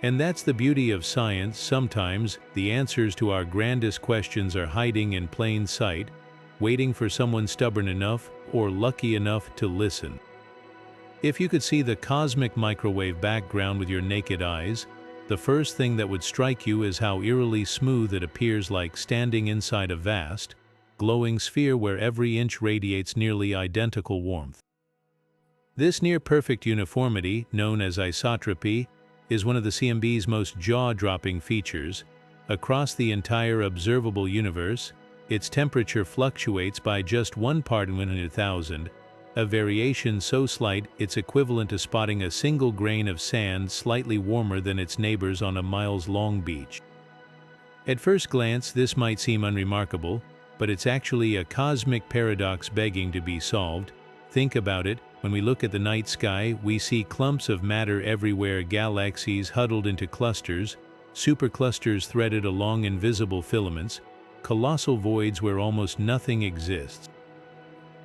Speaker 1: And that's the beauty of science. Sometimes the answers to our grandest questions are hiding in plain sight, waiting for someone stubborn enough or lucky enough to listen. If you could see the cosmic microwave background with your naked eyes, the first thing that would strike you is how eerily smooth it appears, like standing inside a vast, glowing sphere where every inch radiates nearly identical warmth. This near-perfect uniformity, known as isotropy, is one of the CMB's most jaw-dropping features. Across the entire observable universe, its temperature fluctuates by just 1 part in 100,000, a variation so slight it's equivalent to spotting a single grain of sand slightly warmer than its neighbors on a miles-long beach. At first glance, this might seem unremarkable, but it's actually a cosmic paradox begging to be solved. Think about it. When we look at the night sky, we see clumps of matter everywhere, galaxies huddled into clusters, superclusters threaded along invisible filaments, colossal voids where almost nothing exists.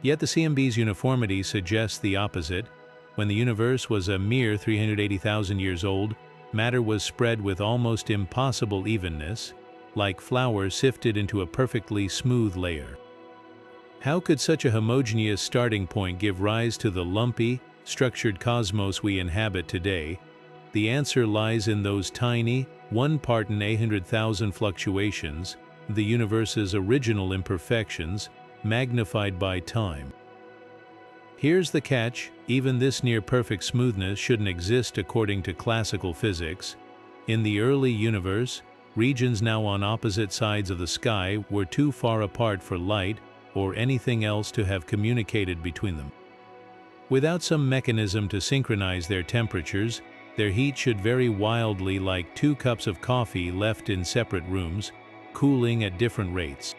Speaker 1: Yet the CMB's uniformity suggests the opposite. When the universe was a mere 380,000 years old, matter was spread with almost impossible evenness, like flour sifted into a perfectly smooth layer. How could such a homogeneous starting point give rise to the lumpy, structured cosmos we inhabit today? The answer lies in those tiny, 1 part in 100,000 fluctuations, the universe's original imperfections, magnified by time. Here's the catch: even this near-perfect smoothness shouldn't exist according to classical physics. In the early universe, regions now on opposite sides of the sky were too far apart for light or anything else to have communicated between them. Without some mechanism to synchronize their temperatures, their heat should vary wildly, like 2 cups of coffee left in separate rooms, cooling at different rates.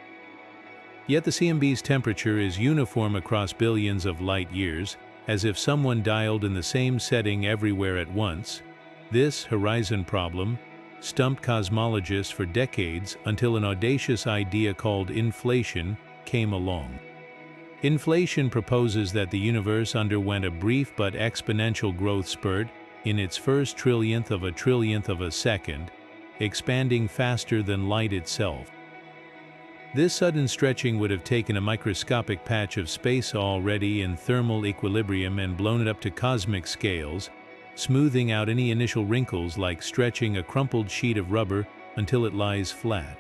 Speaker 1: Yet the CMB's temperature is uniform across billions of light years, as if someone dialed in the same setting everywhere at once. This horizon problem stumped cosmologists for decades until an audacious idea called inflation came along. Inflation proposes that the universe underwent a brief but exponential growth spurt in its first trillionth of a second, expanding faster than light itself. This sudden stretching would have taken a microscopic patch of space already in thermal equilibrium and blown it up to cosmic scales, smoothing out any initial wrinkles like stretching a crumpled sheet of rubber until it lies flat.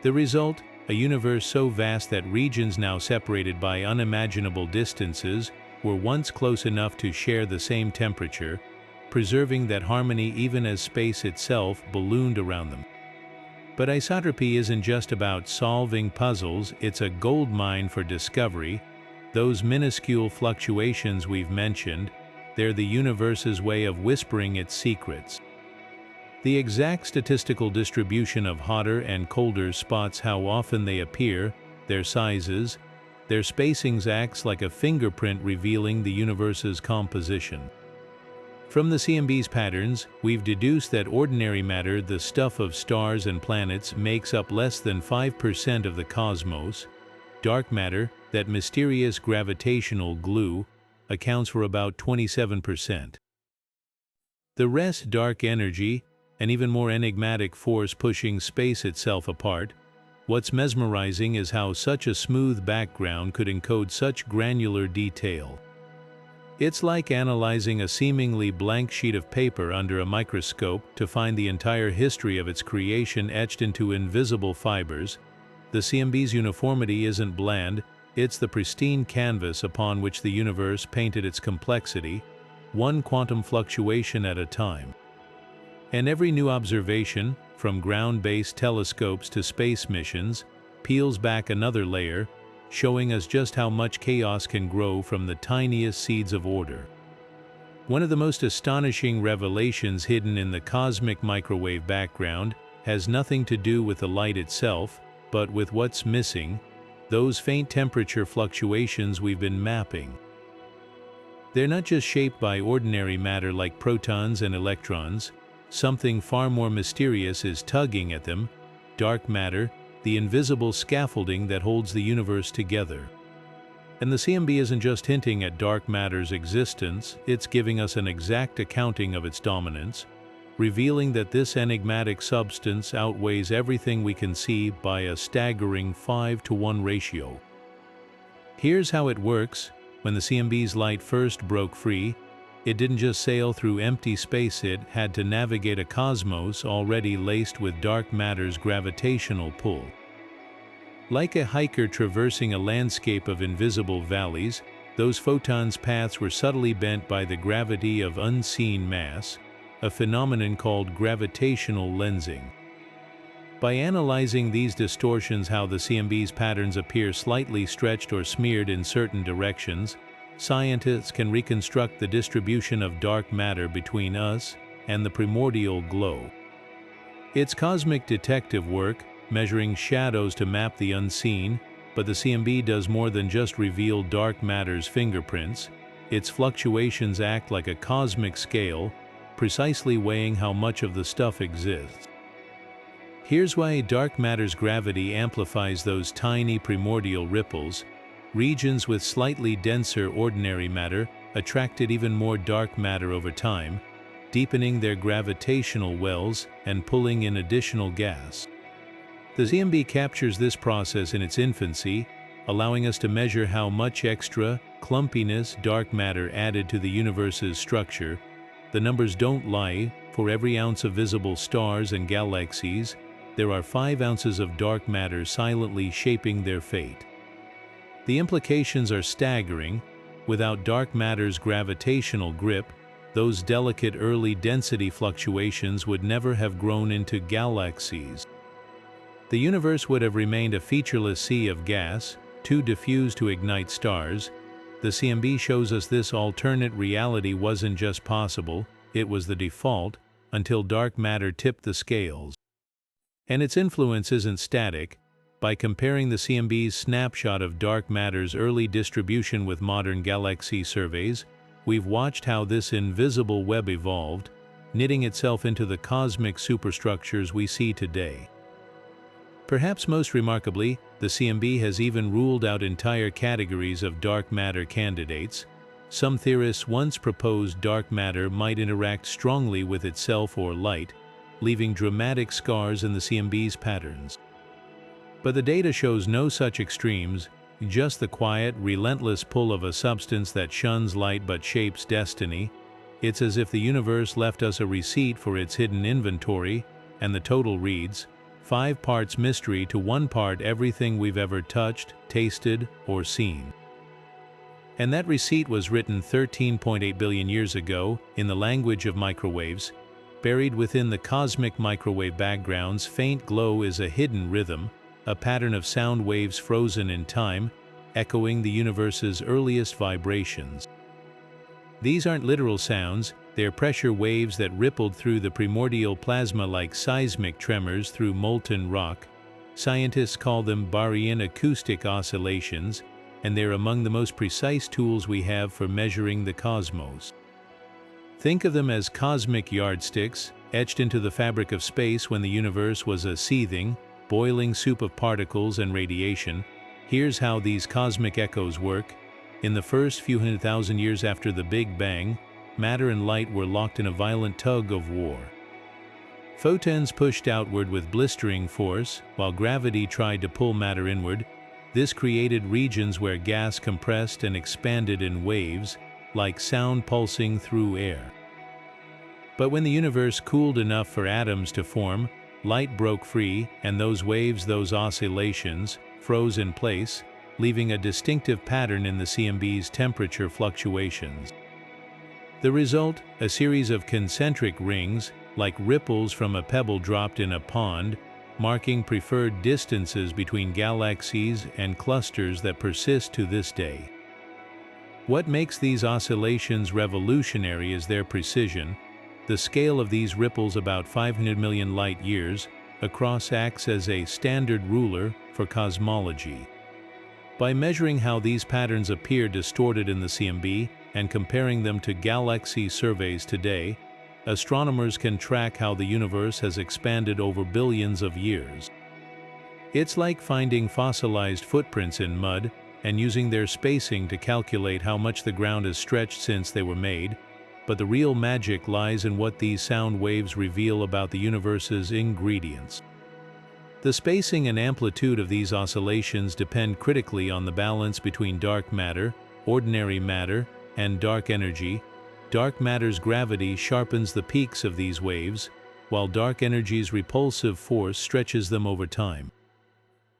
Speaker 1: The result? A universe so vast that regions now separated by unimaginable distances were once close enough to share the same temperature, preserving that harmony even as space itself ballooned around them. But isotropy isn't just about solving puzzles, it's a goldmine for discovery. Those minuscule fluctuations we've mentioned, they're the universe's way of whispering its secrets. The exact statistical distribution of hotter and colder spots, how often they appear, their sizes, their spacings acts like a fingerprint revealing the universe's composition. From the CMB's patterns, we've deduced that ordinary matter, the stuff of stars and planets, makes up less than 5% of the cosmos. Dark matter, that mysterious gravitational glue, accounts for about 27%. The rest, dark energy, an even more enigmatic force pushing space itself apart. What's mesmerizing is how such a smooth background could encode such granular detail. It's like analyzing a seemingly blank sheet of paper under a microscope to find the entire history of its creation etched into invisible fibers. The CMB's uniformity isn't bland, it's the pristine canvas upon which the universe painted its complexity, one quantum fluctuation at a time. And every new observation, from ground-based telescopes to space missions, peels back another layer, showing us just how much chaos can grow from the tiniest seeds of order. One of the most astonishing revelations hidden in the cosmic microwave background has nothing to do with the light itself, but with what's missing, those faint temperature fluctuations we've been mapping. They're not just shaped by ordinary matter like protons and electrons. Something far more mysterious is tugging at them: dark matter, the invisible scaffolding that holds the universe together. And the CMB isn't just hinting at dark matter's existence, it's giving us an exact accounting of its dominance, revealing that this enigmatic substance outweighs everything we can see by a staggering 5-to-1 ratio. Here's how it works. When the CMB's light first broke free, it didn't just sail through empty space, it had to navigate a cosmos already laced with dark matter's gravitational pull. Like a hiker traversing a landscape of invisible valleys, those photons' paths were subtly bent by the gravity of unseen mass, a phenomenon called gravitational lensing. By analyzing these distortions, how the CMB's patterns appear slightly stretched or smeared in certain directions, scientists can reconstruct the distribution of dark matter between us and the primordial glow. It's cosmic detective work, measuring shadows to map the unseen, but the CMB does more than just reveal dark matter's fingerprints. Its fluctuations act like a cosmic scale, precisely weighing how much of the stuff exists. Here's why dark matter's gravity amplifies those tiny primordial ripples. Regions with slightly denser ordinary matter attracted even more dark matter over time, deepening their gravitational wells and pulling in additional gas. The CMB captures this process in its infancy, allowing us to measure how much extra clumpiness dark matter added to the universe's structure. The numbers don't lie. For every ounce of visible stars and galaxies, there are 5 ounces of dark matter silently shaping their fate. The implications are staggering. Without dark matter's gravitational grip, those delicate early density fluctuations would never have grown into galaxies. The universe would have remained a featureless sea of gas, too diffuse to ignite stars. The CMB shows us this alternate reality wasn't just possible, it was the default, until dark matter tipped the scales. And its influence isn't static. By comparing the CMB's snapshot of dark matter's early distribution with modern galaxy surveys, we've watched how this invisible web evolved, knitting itself into the cosmic superstructures we see today. Perhaps most remarkably, the CMB has even ruled out entire categories of dark matter candidates. Some theorists once proposed dark matter might interact strongly with itself or light, leaving dramatic scars in the CMB's patterns. But the data shows no such extremes, just the quiet, relentless pull of a substance that shuns light but shapes destiny. It's as if the universe left us a receipt for its hidden inventory, and the total reads, 5 parts mystery to 1 part everything we've ever touched, tasted, or seen. And that receipt was written 13.8 billion years ago, in the language of microwaves. Buried within the cosmic microwave background's faint glow is a hidden rhythm, a pattern of sound waves frozen in time, echoing the universe's earliest vibrations. These aren't literal sounds, they're pressure waves that rippled through the primordial plasma like seismic tremors through molten rock. Scientists call them Barrian acoustic oscillations, and they're among the most precise tools we have for measuring the cosmos. Think of them as cosmic yardsticks, etched into the fabric of space when the universe was a seething, boiling soup of particles and radiation. Here's how these cosmic echoes work. In the first few 100,000 years after the Big Bang, matter and light were locked in a violent tug of war. Photons pushed outward with blistering force, while gravity tried to pull matter inward. This created regions where gas compressed and expanded in waves, like sound pulsing through air. But when the universe cooled enough for atoms to form, light broke free, and those waves, those oscillations, froze in place, leaving a distinctive pattern in the CMB's temperature fluctuations. The result, a series of concentric rings, like ripples from a pebble dropped in a pond, marking preferred distances between galaxies and clusters that persist to this day. What makes these oscillations revolutionary is their precision. The scale of these ripples, about 500 million light-years, across, acts as a standard ruler for cosmology. By measuring how these patterns appear distorted in the CMB and comparing them to galaxy surveys today, astronomers can track how the universe has expanded over billions of years. It's like finding fossilized footprints in mud and using their spacing to calculate how much the ground has stretched since they were made, but the real magic lies in what these sound waves reveal about the universe's ingredients. The spacing and amplitude of these oscillations depend critically on the balance between dark matter, ordinary matter, and dark energy. Dark matter's gravity sharpens the peaks of these waves, while dark energy's repulsive force stretches them over time.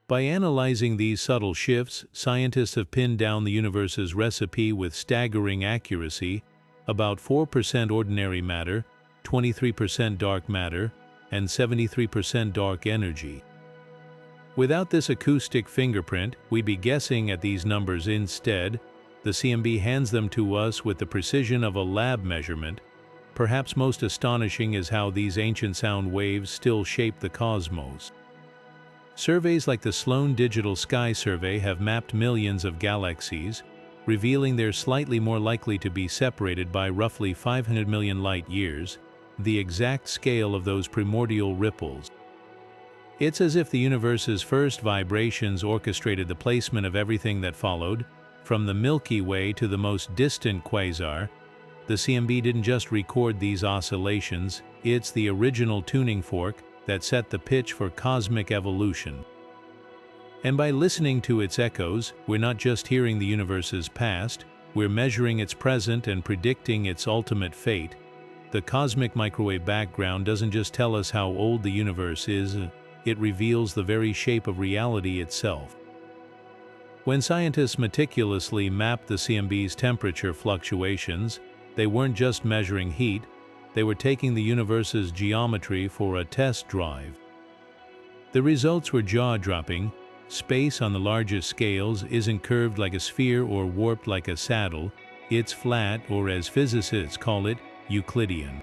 Speaker 1: By analyzing these subtle shifts, scientists have pinned down the universe's recipe with staggering accuracy: about 4% ordinary matter, 23% dark matter, and 73% dark energy. Without this acoustic fingerprint, we'd be guessing at these numbers instead. The CMB hands them to us with the precision of a lab measurement. Perhaps most astonishing is how these ancient sound waves still shape the cosmos. Surveys like the Sloan Digital Sky Survey have mapped millions of galaxies, revealing they're slightly more likely to be separated by roughly 500 million light-years, the exact scale of those primordial ripples. It's as if the universe's first vibrations orchestrated the placement of everything that followed, from the Milky Way to the most distant quasar. The CMB didn't just record these oscillations, it's the original tuning fork that set the pitch for cosmic evolution. And by listening to its echoes, we're not just hearing the universe's past, we're measuring its present and predicting its ultimate fate. The cosmic microwave background doesn't just tell us how old the universe is, it reveals the very shape of reality itself. When scientists meticulously mapped the CMB's temperature fluctuations, they weren't just measuring heat, they were taking the universe's geometry for a test drive. The results were jaw-dropping. Space on the largest scales isn't curved like a sphere or warped like a saddle, it's flat, or as physicists call it, Euclidean.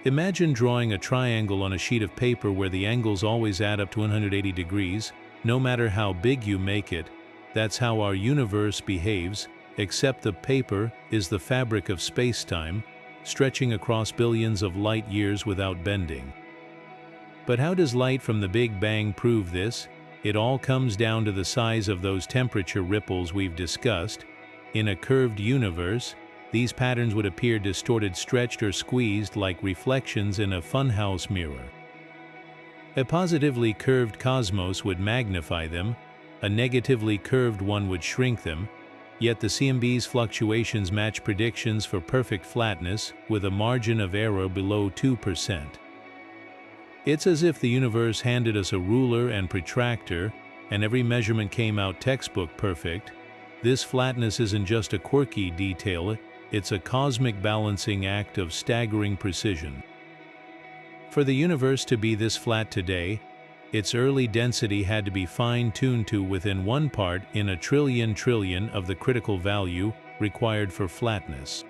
Speaker 1: Imagine drawing a triangle on a sheet of paper where the angles always add up to 180 degrees, no matter how big you make it. That's how our universe behaves, except the paper is the fabric of space-time, stretching across billions of light-years without bending. But how does light from the Big Bang prove this? It all comes down to the size of those temperature ripples we've discussed. In a curved universe, these patterns would appear distorted, stretched, or squeezed like reflections in a funhouse mirror. A positively curved cosmos would magnify them, a negatively curved one would shrink them, yet the CMB's fluctuations match predictions for perfect flatness with a margin of error below 2%. It's as if the universe handed us a ruler and protractor, and every measurement came out textbook perfect. This flatness isn't just a quirky detail, it's a cosmic balancing act of staggering precision. For the universe to be this flat today, its early density had to be fine-tuned to within 1 part in a trillion of the critical value required for flatness.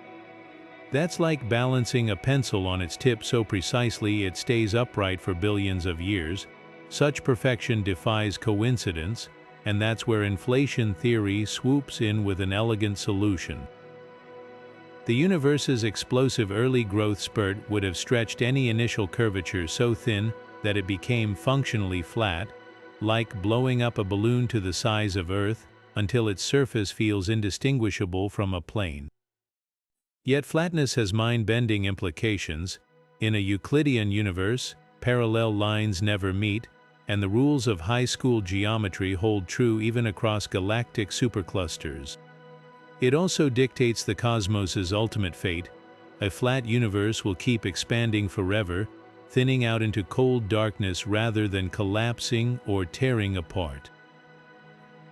Speaker 1: That's like balancing a pencil on its tip so precisely it stays upright for billions of years. Such perfection defies coincidence, and that's where inflation theory swoops in with an elegant solution. The universe's explosive early growth spurt would have stretched any initial curvature so thin that it became functionally flat, like blowing up a balloon to the size of Earth until its surface feels indistinguishable from a plane. Yet flatness has mind-bending implications. In a Euclidean universe, parallel lines never meet, and the rules of high school geometry hold true even across galactic superclusters. It also dictates the cosmos's ultimate fate. A flat universe will keep expanding forever, thinning out into cold darkness rather than collapsing or tearing apart.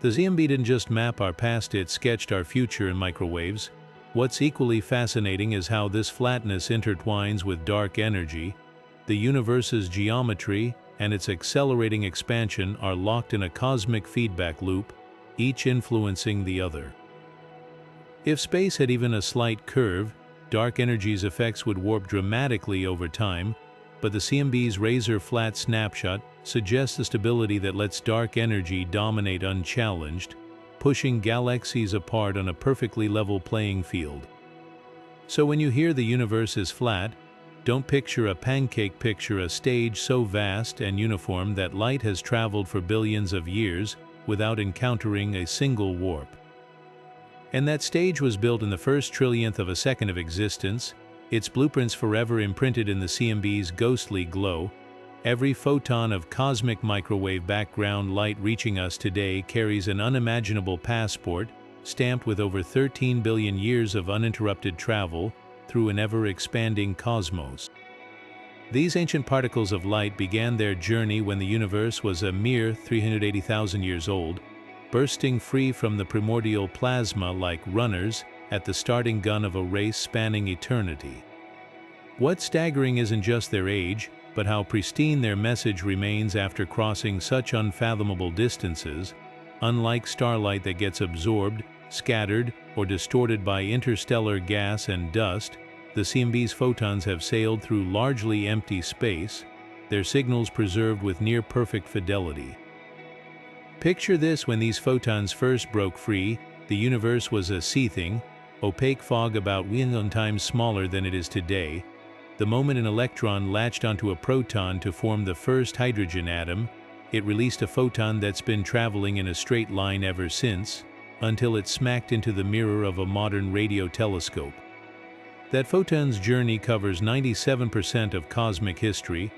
Speaker 1: The CMB didn't just map our past, it sketched our future in microwaves. What's equally fascinating is how this flatness intertwines with dark energy. The universe's geometry and its accelerating expansion are locked in a cosmic feedback loop, each influencing the other. If space had even a slight curve, dark energy's effects would warp dramatically over time, but the CMB's razor-flat snapshot suggests a stability that lets dark energy dominate unchallenged, pushing galaxies apart on a perfectly level playing field. So when you hear the universe is flat, don't picture a pancake, picture a stage so vast and uniform that light has traveled for billions of years without encountering a single warp. And that stage was built in the first trillionth of a second of existence, its blueprints forever imprinted in the CMB's ghostly glow. Every photon of cosmic microwave background light reaching us today carries an unimaginable passport, stamped with over 13 billion years of uninterrupted travel through an ever-expanding cosmos. These ancient particles of light began their journey when the universe was a mere 380,000 years old, bursting free from the primordial plasma like runners at the starting gun of a race spanning eternity. What's staggering isn't just their age, but how pristine their message remains after crossing such unfathomable distances. Unlike starlight that gets absorbed, scattered, or distorted by interstellar gas and dust, the CMB's photons have sailed through largely empty space, their signals preserved with near-perfect fidelity. Picture this: when these photons first broke free, the universe was a seething, opaque fog about 1 times smaller than it is today. The moment an electron latched onto a proton to form the first hydrogen atom, it released a photon that's been traveling in a straight line ever since, until it smacked into the mirror of a modern radio telescope. That photon's journey covers 97% of cosmic history,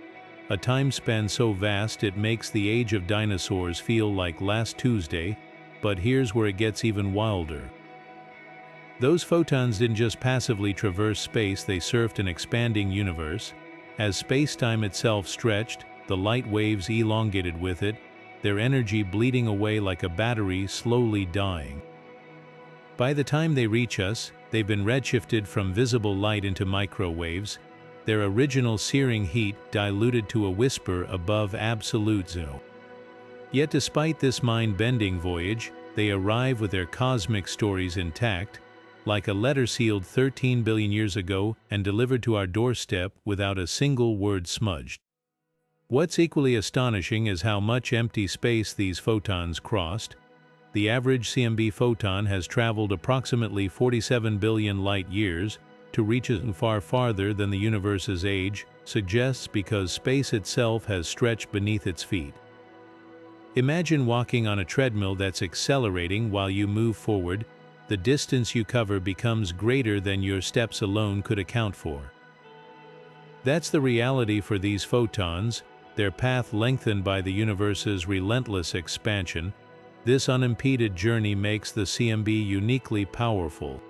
Speaker 1: a time span so vast it makes the age of dinosaurs feel like last Tuesday. But here's where it gets even wilder. Those photons didn't just passively traverse space, they surfed an expanding universe. As space-time itself stretched, the light waves elongated with it, their energy bleeding away like a battery slowly dying. By the time they reach us, they've been redshifted from visible light into microwaves, their original searing heat diluted to a whisper above absolute zero. Yet despite this mind-bending voyage, they arrive with their cosmic stories intact, like a letter sealed 13 billion years ago and delivered to our doorstep without a single word smudged. What's equally astonishing is how much empty space these photons crossed. The average CMB photon has traveled approximately 47 billion light-years to reach far farther than the universe's age suggests, because space itself has stretched beneath its feet. Imagine walking on a treadmill that's accelerating while you move forward. The distance you cover becomes greater than your steps alone could account for. That's the reality for these photons, their path lengthened by the universe's relentless expansion. This unimpeded journey makes the CMB uniquely powerful.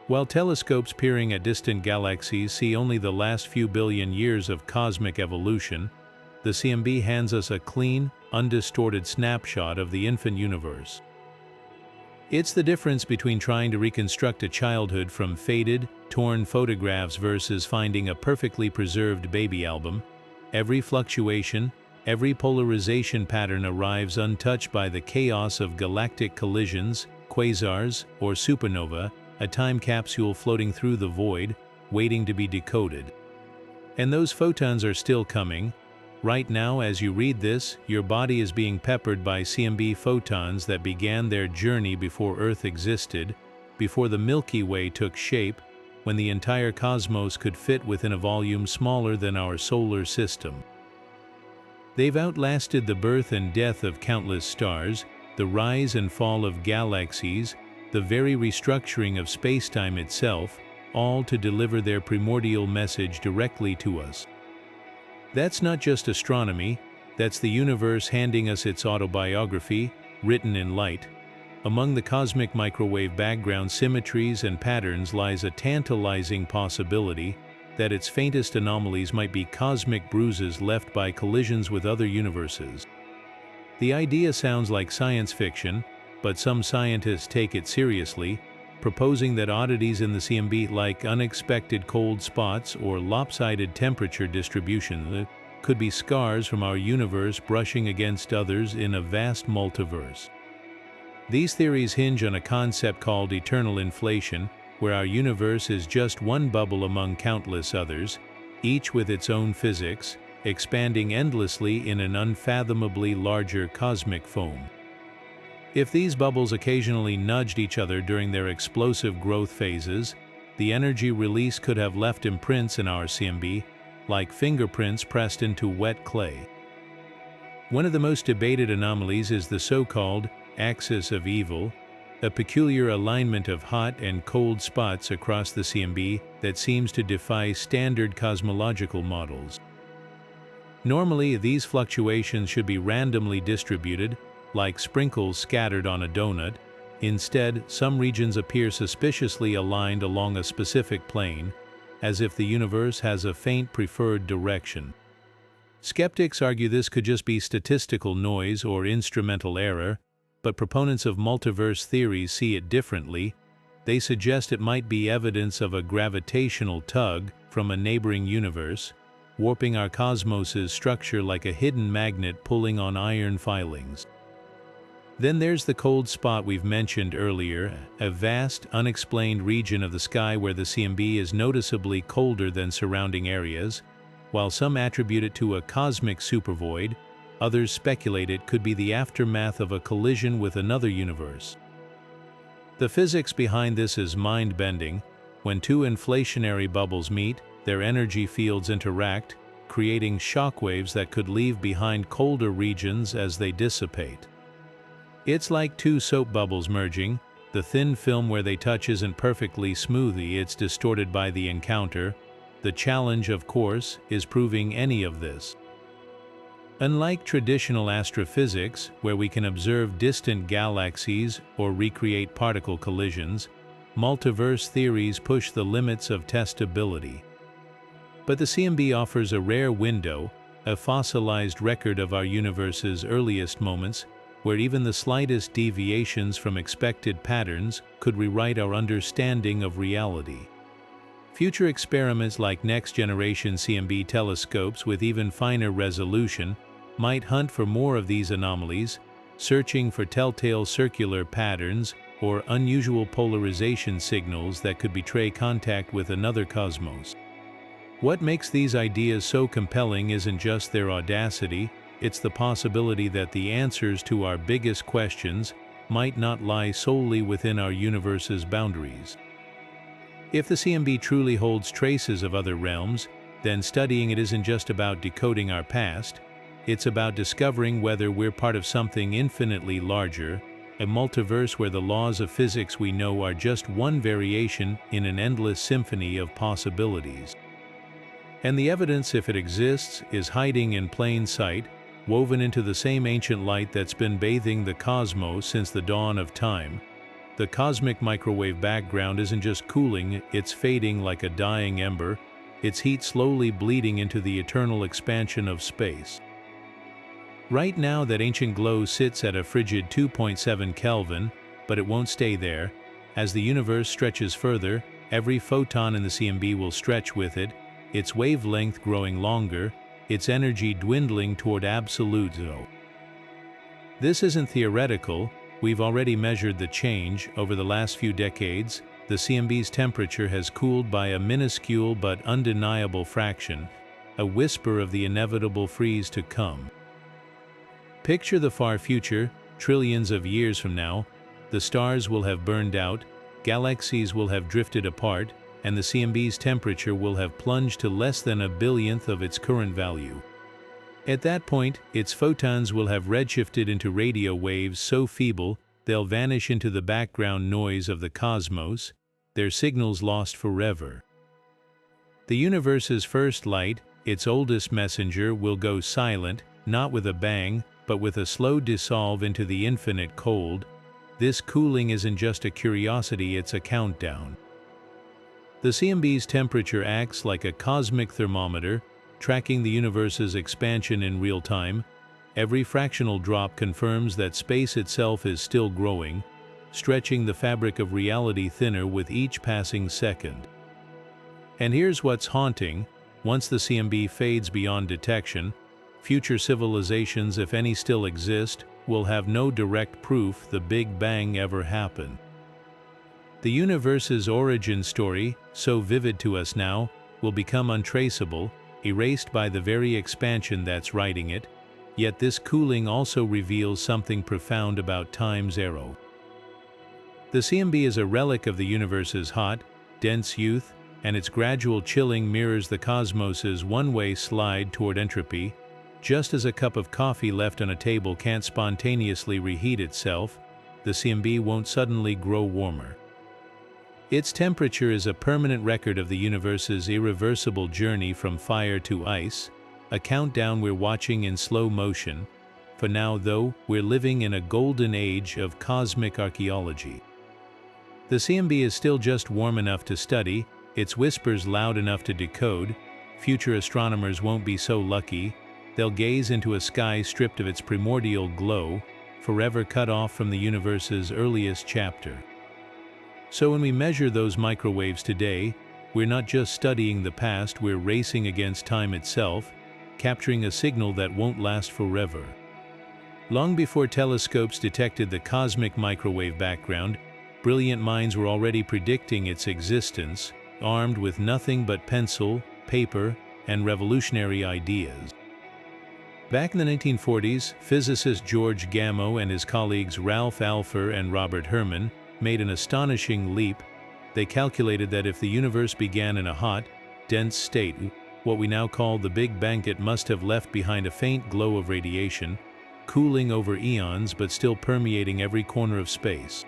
Speaker 1: While telescopes peering at distant galaxies see only the last few billion years of cosmic evolution, the CMB hands us a clean, undistorted snapshot of the infant universe. It's the difference between trying to reconstruct a childhood from faded, torn photographs versus finding a perfectly preserved baby album. Every fluctuation, every polarization pattern arrives untouched by the chaos of galactic collisions, quasars, or supernova, a time capsule floating through the void, waiting to be decoded. And those photons are still coming. Right now, as you read this, your body is being peppered by CMB photons that began their journey before Earth existed, before the Milky Way took shape, when the entire cosmos could fit within a volume smaller than our solar system. They've outlasted the birth and death of countless stars, the rise and fall of galaxies, the very restructuring of spacetime itself, all to deliver their primordial message directly to us. That's not just astronomy, that's the universe handing us its autobiography, written in light. Among the cosmic microwave background symmetries and patterns lies a tantalizing possibility that its faintest anomalies might be cosmic bruises left by collisions with other universes. The idea sounds like science fiction, but some scientists take it seriously, proposing that oddities in the CMB like unexpected cold spots or lopsided temperature distribution could be scars from our universe brushing against others in a vast multiverse. These theories hinge on a concept called eternal inflation, where our universe is just one bubble among countless others, each with its own physics, expanding endlessly in an unfathomably larger cosmic foam. If these bubbles occasionally nudged each other during their explosive growth phases, the energy release could have left imprints in our CMB, like fingerprints pressed into wet clay. One of the most debated anomalies is the so-called axis of evil, a peculiar alignment of hot and cold spots across the CMB that seems to defy standard cosmological models. Normally, these fluctuations should be randomly distributed, like sprinkles scattered on a donut. Instead, some regions appear suspiciously aligned along a specific plane, as if the universe has a faint preferred direction. Skeptics argue this could just be statistical noise or instrumental error, but proponents of multiverse theories see it differently. They suggest it might be evidence of a gravitational tug from a neighboring universe, warping our cosmos's structure like a hidden magnet pulling on iron filings. Then there's the cold spot we've mentioned earlier, a vast, unexplained region of the sky where the CMB is noticeably colder than surrounding areas. While some attribute it to a cosmic supervoid, others speculate it could be the aftermath of a collision with another universe. The physics behind this is mind-bending. When two inflationary bubbles meet, their energy fields interact, creating shockwaves that could leave behind colder regions as they dissipate. It's like two soap bubbles merging. The thin film where they touch isn't perfectly smooth, it's distorted by the encounter. The challenge, of course, is proving any of this. Unlike traditional astrophysics, where we can observe distant galaxies or recreate particle collisions, multiverse theories push the limits of testability. But the CMB offers a rare window, a fossilized record of our universe's earliest moments, where even the slightest deviations from expected patterns could rewrite our understanding of reality. Future experiments like next-generation CMB telescopes with even finer resolution might hunt for more of these anomalies, searching for telltale circular patterns or unusual polarization signals that could betray contact with another cosmos. What makes these ideas so compelling isn't just their audacity, it's the possibility that the answers to our biggest questions might not lie solely within our universe's boundaries. If the CMB truly holds traces of other realms, then studying it isn't just about decoding our past, it's about discovering whether we're part of something infinitely larger, a multiverse where the laws of physics we know are just one variation in an endless symphony of possibilities. And the evidence, if it exists, is hiding in plain sight, woven into the same ancient light that's been bathing the cosmos since the dawn of time. The cosmic microwave background isn't just cooling, it's fading like a dying ember, its heat slowly bleeding into the eternal expansion of space. Right now, that ancient glow sits at a frigid 2.7 Kelvin, but it won't stay there. As the universe stretches further, every photon in the CMB will stretch with it, its wavelength growing longer, its energy dwindling toward absolute zero. This isn't theoretical. We've already measured the change. Over the last few decades, the CMB's temperature has cooled by a minuscule but undeniable fraction, a whisper of the inevitable freeze to come. Picture the far future, trillions of years from now. The stars will have burned out, galaxies will have drifted apart, and the CMB's temperature will have plunged to less than a billionth of its current value. At that point, its photons will have redshifted into radio waves so feeble they'll vanish into the background noise of the cosmos, their signals lost forever. The universe's first light, its oldest messenger, will go silent, not with a bang, but with a slow dissolve into the infinite cold. This cooling isn't just a curiosity, it's a countdown. The CMB's temperature acts like a cosmic thermometer, tracking the universe's expansion in real time. Every fractional drop confirms that space itself is still growing, stretching the fabric of reality thinner with each passing second. And here's what's haunting: once the CMB fades beyond detection, future civilizations, if any still exist, will have no direct proof the Big Bang ever happened. The universe's origin story, so vivid to us now, will become untraceable, erased by the very expansion that's writing it. Yet this cooling also reveals something profound about time's arrow. The CMB is a relic of the universe's hot, dense youth, and its gradual chilling mirrors the cosmos's one-way slide toward entropy. Just as a cup of coffee left on a table can't spontaneously reheat itself, the CMB won't suddenly grow warmer. Its temperature is a permanent record of the universe's irreversible journey from fire to ice, a countdown we're watching in slow motion. For now, though, we're living in a golden age of cosmic archaeology. The CMB is still just warm enough to study, It's whispers loud enough to decode. Future astronomers won't be so lucky. They'll gaze into a sky stripped of its primordial glow, forever cut off from the universe's earliest chapter. So when we measure those microwaves today, we're not just studying the past, we're racing against time itself, capturing a signal that won't last forever. Long before telescopes detected the cosmic microwave background, brilliant minds were already predicting its existence, armed with nothing but pencil, paper, and revolutionary ideas. Back in the 1940s, physicist George Gamow and his colleagues Ralph Alpher and Robert Herman made an astonishing leap. They calculated that if the universe began in a hot, dense state, what we now call the Big Bang, it must have left behind a faint glow of radiation, cooling over eons but still permeating every corner of space.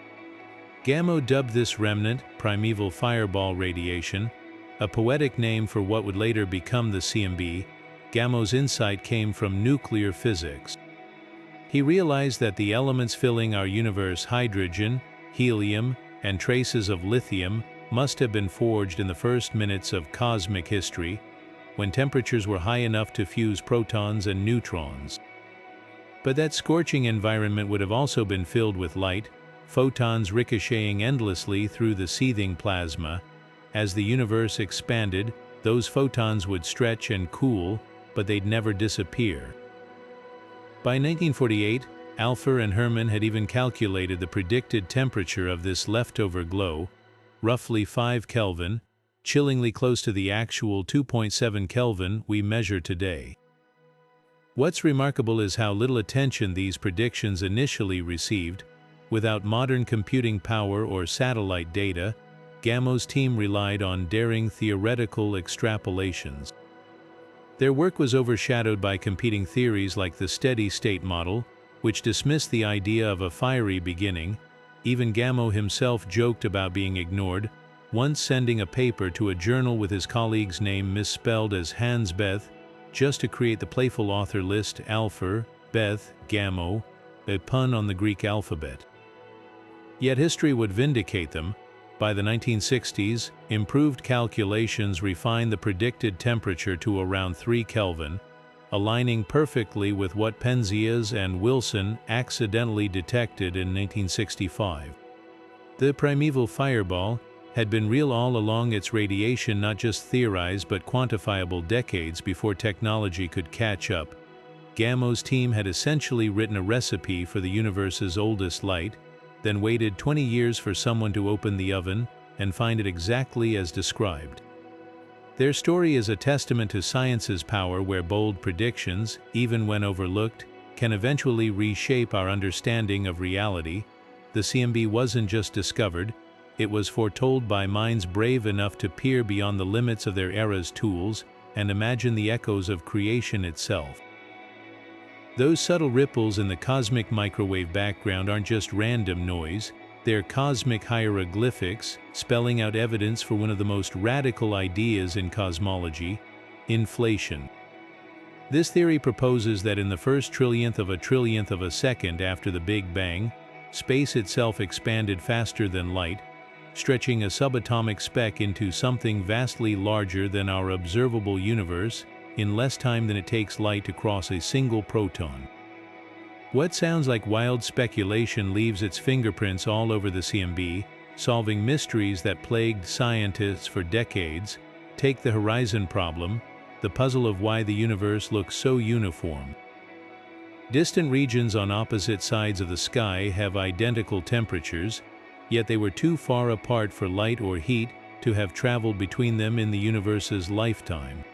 Speaker 1: Gamow dubbed this remnant primeval fireball radiation, a poetic name for what would later become the CMB. Gamow's insight came from nuclear physics. He realized that the elements filling our universe, hydrogen, helium, and traces of lithium, must have been forged in the first minutes of cosmic history, when temperatures were high enough to fuse protons and neutrons. But that scorching environment would have also been filled with light, photons ricocheting endlessly through the seething plasma. As the universe expanded, those photons would stretch and cool, but they'd never disappear. By 1948, Alpher and Herman had even calculated the predicted temperature of this leftover glow, roughly 5 Kelvin, chillingly close to the actual 2.7 Kelvin we measure today. What's remarkable is how little attention these predictions initially received. Without modern computing power or satellite data, Gamow's team relied on daring theoretical extrapolations. Their work was overshadowed by competing theories like the steady-state model, which dismissed the idea of a fiery beginning. Even Gamow himself joked about being ignored, once sending a paper to a journal with his colleague's name misspelled as Hans Bethe, just to create the playful author list Alpher, Bethe, Gamow, a pun on the Greek alphabet. Yet history would vindicate them. By the 1960s, improved calculations refined the predicted temperature to around 3 Kelvin, aligning perfectly with what Penzias and Wilson accidentally detected in 1965. The primeval fireball had been real all along, its radiation not just theorized but quantifiable decades before technology could catch up. Gamow's team had essentially written a recipe for the universe's oldest light, then waited 20 years for someone to open the oven and find it exactly as described. Their story is a testament to science's power, where bold predictions, even when overlooked, can eventually reshape our understanding of reality. The CMB wasn't just discovered, it was foretold by minds brave enough to peer beyond the limits of their era's tools and imagine the echoes of creation itself. Those subtle ripples in the cosmic microwave background aren't just random noise, they're cosmic hieroglyphics, spelling out evidence for one of the most radical ideas in cosmology: inflation. This theory proposes that in the first trillionth of a second after the Big Bang, space itself expanded faster than light, stretching a subatomic speck into something vastly larger than our observable universe in less time than it takes light to cross a single proton. What sounds like wild speculation leaves its fingerprints all over the CMB, solving mysteries that plagued scientists for decades. Take the horizon problem, the puzzle of why the universe looks so uniform. Distant regions on opposite sides of the sky have identical temperatures, yet they were too far apart for light or heat to have traveled between them in the universe's lifetime.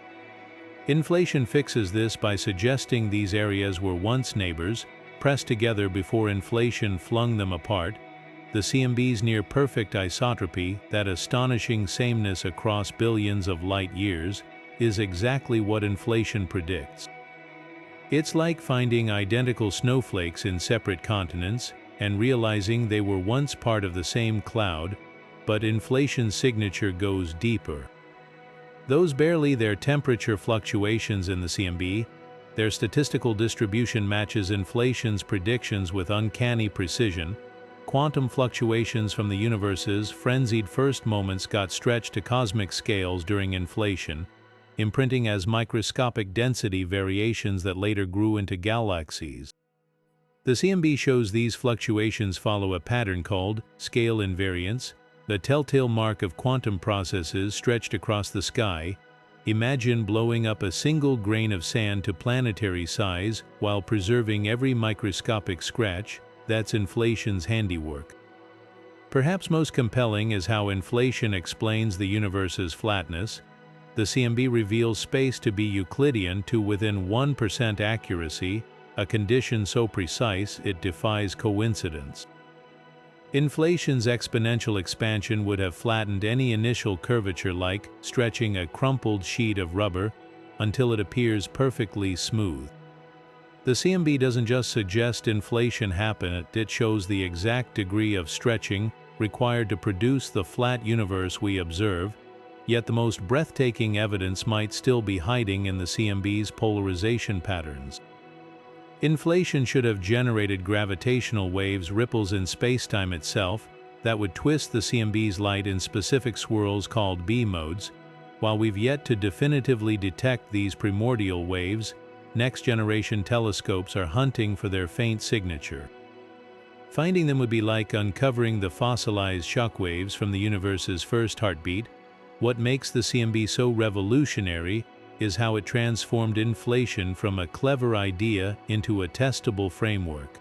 Speaker 1: Inflation fixes this by suggesting these areas were once neighbors, pressed together before inflation flung them apart. The CMB's near-perfect isotropy, that astonishing sameness across billions of light years, is exactly what inflation predicts. It's like finding identical snowflakes in separate continents and realizing they were once part of the same cloud, but inflation's signature goes deeper. Those barely their temperature fluctuations in the CMB, their statistical distribution matches inflation's predictions with uncanny precision, quantum fluctuations from the universe's frenzied first moments got stretched to cosmic scales during inflation, imprinting as microscopic density variations that later grew into galaxies. The CMB shows these fluctuations follow a pattern called scale invariance, the telltale mark of quantum processes stretched across the sky. Imagine blowing up a single grain of sand to planetary size while preserving every microscopic scratch. That's inflation's handiwork. Perhaps most compelling is how inflation explains the universe's flatness. The CMB reveals space to be Euclidean to within 1% accuracy, a condition so precise it defies coincidence. Inflation's exponential expansion would have flattened any initial curvature like stretching a crumpled sheet of rubber until it appears perfectly smooth. The CMB doesn't just suggest inflation happened, it shows the exact degree of stretching required to produce the flat universe we observe, yet the most breathtaking evidence might still be hiding in the CMB's polarization patterns. Inflation should have generated gravitational waves ripples in spacetime itself that would twist the CMB's light in specific swirls called B modes. While we've yet to definitively detect these primordial waves, next-generation telescopes are hunting for their faint signature. Finding them would be like uncovering the fossilized shockwaves from the universe's first heartbeat. What makes the CMB so revolutionary is how it transformed inflation from a clever idea into a testable framework.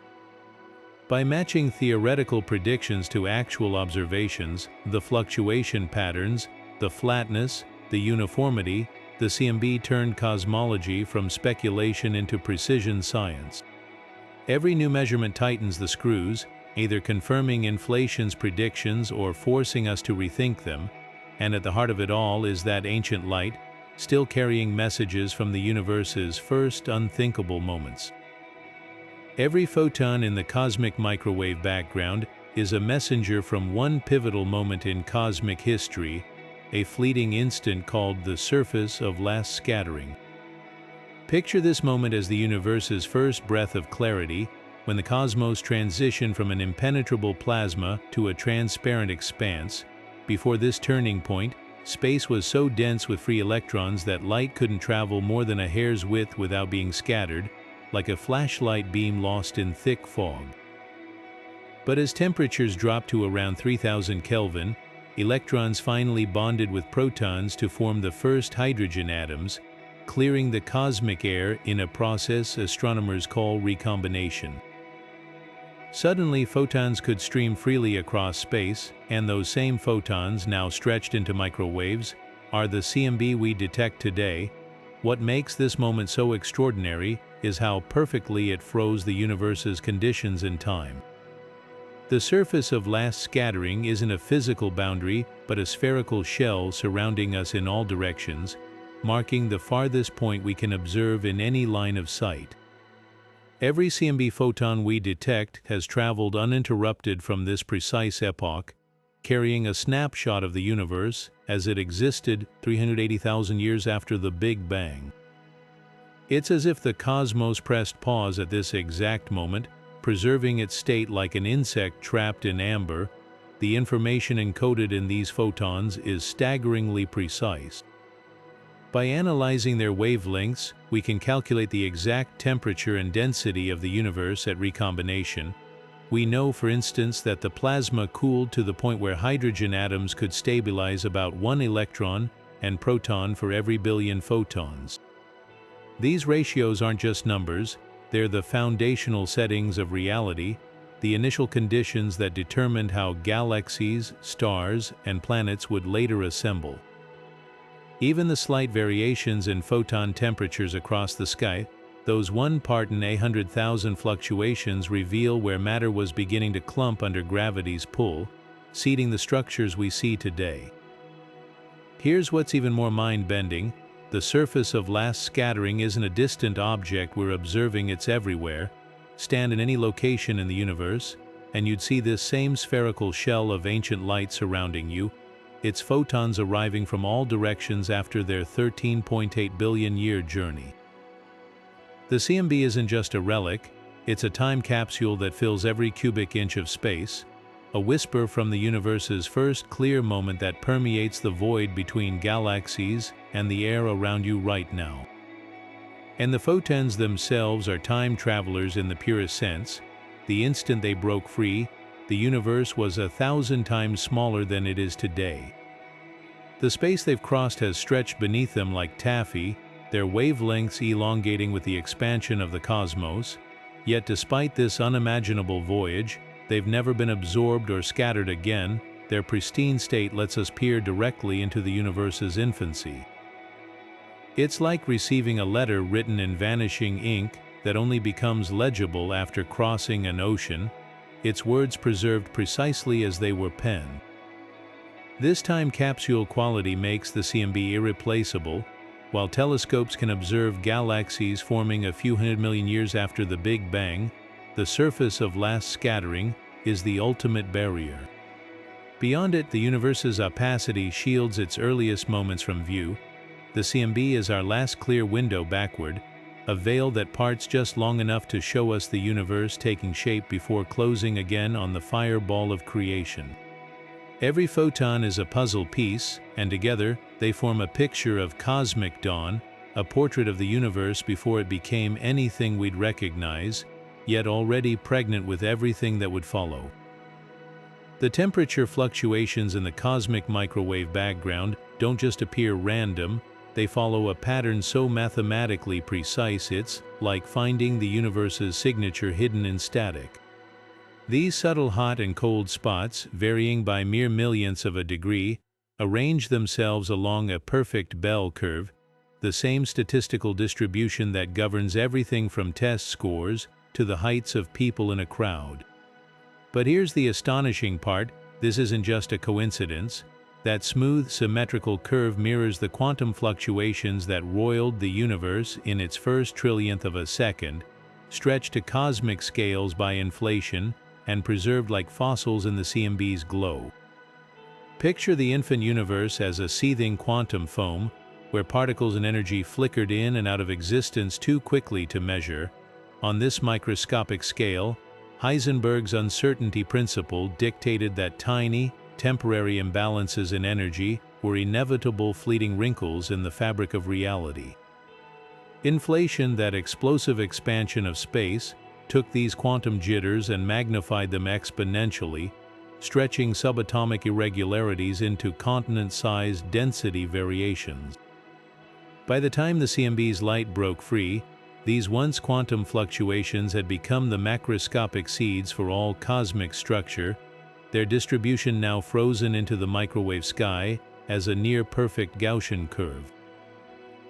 Speaker 1: By matching theoretical predictions to actual observations, the fluctuation patterns, the flatness, the uniformity, the CMB turned cosmology from speculation into precision science. Every new measurement tightens the screws, either confirming inflation's predictions or forcing us to rethink them, and at the heart of it all is that ancient light, still carrying messages from the universe's first unthinkable moments. Every photon in the cosmic microwave background is a messenger from one pivotal moment in cosmic history, a fleeting instant called the surface of last scattering. Picture this moment as the universe's first breath of clarity, when the cosmos transitioned from an impenetrable plasma to a transparent expanse. Before this turning point, space was so dense with free electrons that light couldn't travel more than a hair's width without being scattered, like a flashlight beam lost in thick fog. But as temperatures dropped to around 3000 Kelvin, electrons finally bonded with protons to form the first hydrogen atoms, clearing the cosmic air in a process astronomers call recombination. Suddenly, photons could stream freely across space, and those same photons, now stretched into microwaves, are the CMB we detect today. What makes this moment so extraordinary is how perfectly it froze the universe's conditions in time. The surface of last scattering isn't a physical boundary, but a spherical shell surrounding us in all directions, marking the farthest point we can observe in any line of sight. Every CMB photon we detect has traveled uninterrupted from this precise epoch, carrying a snapshot of the universe as it existed 380,000 years after the Big Bang. It's as if the cosmos pressed pause at this exact moment, preserving its state like an insect trapped in amber. The information encoded in these photons is staggeringly precise. By analyzing their wavelengths, we can calculate the exact temperature and density of the universe at recombination. We know, for instance, that the plasma cooled to the point where hydrogen atoms could stabilize about 1 electron and proton for every billion photons. These ratios aren't just numbers, they're the foundational settings of reality, the initial conditions that determined how galaxies, stars, and planets would later assemble. Even the slight variations in photon temperatures across the sky, those 1 part in 100,000 fluctuations, reveal where matter was beginning to clump under gravity's pull, seeding the structures we see today. Here's what's even more mind-bending. The surface of last scattering isn't a distant object we're observing, it's everywhere. Stand in any location in the universe, and you'd see this same spherical shell of ancient light surrounding you, its photons arriving from all directions after their 13.8 billion-year journey. The CMB isn't just a relic, it's a time capsule that fills every cubic inch of space, a whisper from the universe's first clear moment that permeates the void between galaxies and the air around you right now. And the photons themselves are time travelers in the purest sense. The instant they broke free, the universe was 1,000 times smaller than it is today. The space they've crossed has stretched beneath them like taffy, their wavelengths elongating with the expansion of the cosmos. Yet despite this unimaginable voyage, they've never been absorbed or scattered again. Their pristine state lets us peer directly into the universe's infancy. It's like receiving a letter written in vanishing ink that only becomes legible after crossing an ocean, its words preserved precisely as they were penned. This time capsule quality makes the CMB irreplaceable. While telescopes can observe galaxies forming a few hundred million years after the Big Bang, the surface of last scattering is the ultimate barrier. Beyond it, the universe's opacity shields its earliest moments from view. The CMB is our last clear window backward, a veil that parts just long enough to show us the universe taking shape before closing again on the fireball of creation. Every photon is a puzzle piece, and together, they form a picture of cosmic dawn, a portrait of the universe before it became anything we'd recognize, yet already pregnant with everything that would follow. The temperature fluctuations in the cosmic microwave background don't just appear random, they follow a pattern so mathematically precise it's like finding the universe's signature hidden in static. These subtle hot and cold spots, varying by mere millionths of a degree, arrange themselves along a perfect bell curve, the same statistical distribution that governs everything from test scores to the heights of people in a crowd. But here's the astonishing part, this isn't just a coincidence. That smooth, symmetrical curve mirrors the quantum fluctuations that roiled the universe in its first trillionth of a second, stretched to cosmic scales by inflation, and preserved like fossils in the CMB's glow. Picture the infant universe as a seething quantum foam, where particles and energy flickered in and out of existence too quickly to measure. On this microscopic scale, Heisenberg's uncertainty principle dictated that tiny, temporary imbalances in energy were inevitable fleeting wrinkles in the fabric of reality. Inflation, that explosive expansion of space, took these quantum jitters and magnified them exponentially, stretching subatomic irregularities into continent-sized density variations. By the time the CMB's light broke free, these once quantum fluctuations had become the macroscopic seeds for all cosmic structure, their distribution now frozen into the microwave sky as a near-perfect Gaussian curve.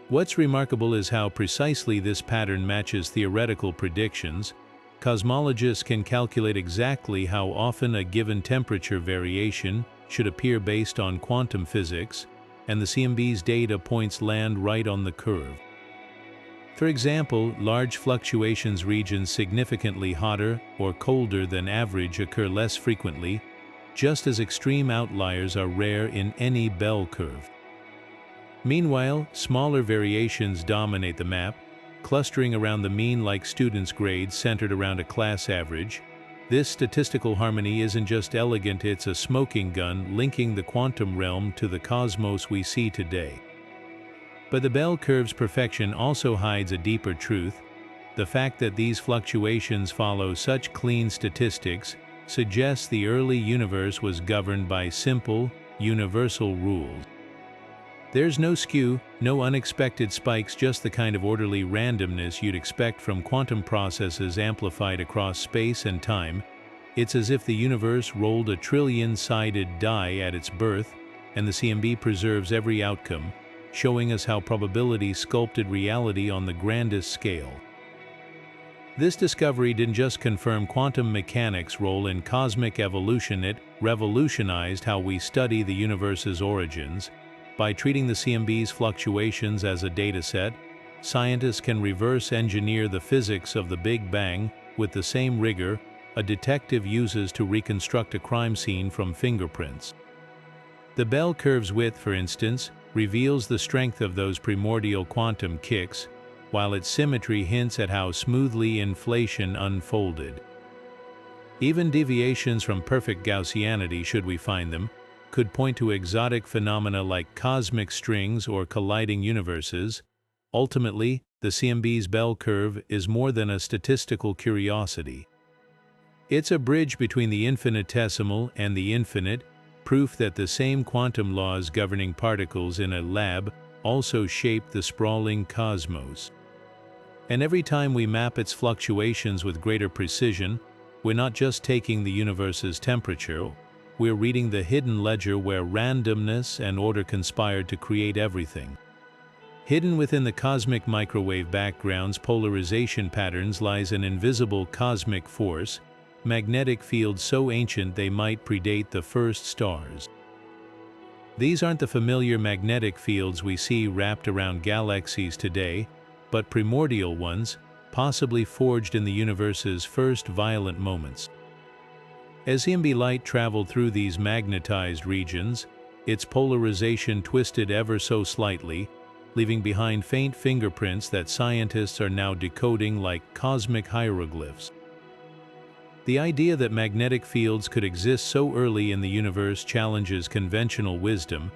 Speaker 1: What's remarkable is how precisely this pattern matches theoretical predictions. Cosmologists can calculate exactly how often a given temperature variation should appear based on quantum physics, and the CMB's data points land right on the curve. For example, large fluctuations regions significantly hotter or colder than average occur less frequently, just as extreme outliers are rare in any bell curve. Meanwhile, smaller variations dominate the map, clustering around the mean like students' grades centered around a class average. This statistical harmony isn't just elegant, it's a smoking gun linking the quantum realm to the cosmos we see today. But the bell curve's perfection also hides a deeper truth. The fact that these fluctuations follow such clean statistics suggests the early universe was governed by simple, universal rules. There's no skew, no unexpected spikes, just the kind of orderly randomness you'd expect from quantum processes amplified across space and time. It's as if the universe rolled a trillion-sided die at its birth, and the CMB preserves every outcome, showing us how probability sculpted reality on the grandest scale. This discovery didn't just confirm quantum mechanics' role in cosmic evolution, it revolutionized how we study the universe's origins. By treating the CMB's fluctuations as a dataset, scientists can reverse engineer the physics of the Big Bang with the same rigor a detective uses to reconstruct a crime scene from fingerprints. The bell curve's width, for instance, reveals the strength of those primordial quantum kicks, while its symmetry hints at how smoothly inflation unfolded. Even deviations from perfect Gaussianity, should we find them, could point to exotic phenomena like cosmic strings or colliding universes. Ultimately, the CMB's bell curve is more than a statistical curiosity. It's a bridge between the infinitesimal and the infinite, proof that the same quantum laws governing particles in a lab also shape the sprawling cosmos. And every time we map its fluctuations with greater precision, we're not just taking the universe's temperature, we're reading the hidden ledger where randomness and order conspired to create everything. Hidden within the cosmic microwave background's polarization patterns lies an invisible cosmic force, magnetic fields so ancient they might predate the first stars. These aren't the familiar magnetic fields we see wrapped around galaxies today, but primordial ones, possibly forged in the universe's first violent moments. As CMB light traveled through these magnetized regions, its polarization twisted ever so slightly, leaving behind faint fingerprints that scientists are now decoding like cosmic hieroglyphs. The idea that magnetic fields could exist so early in the universe challenges conventional wisdom.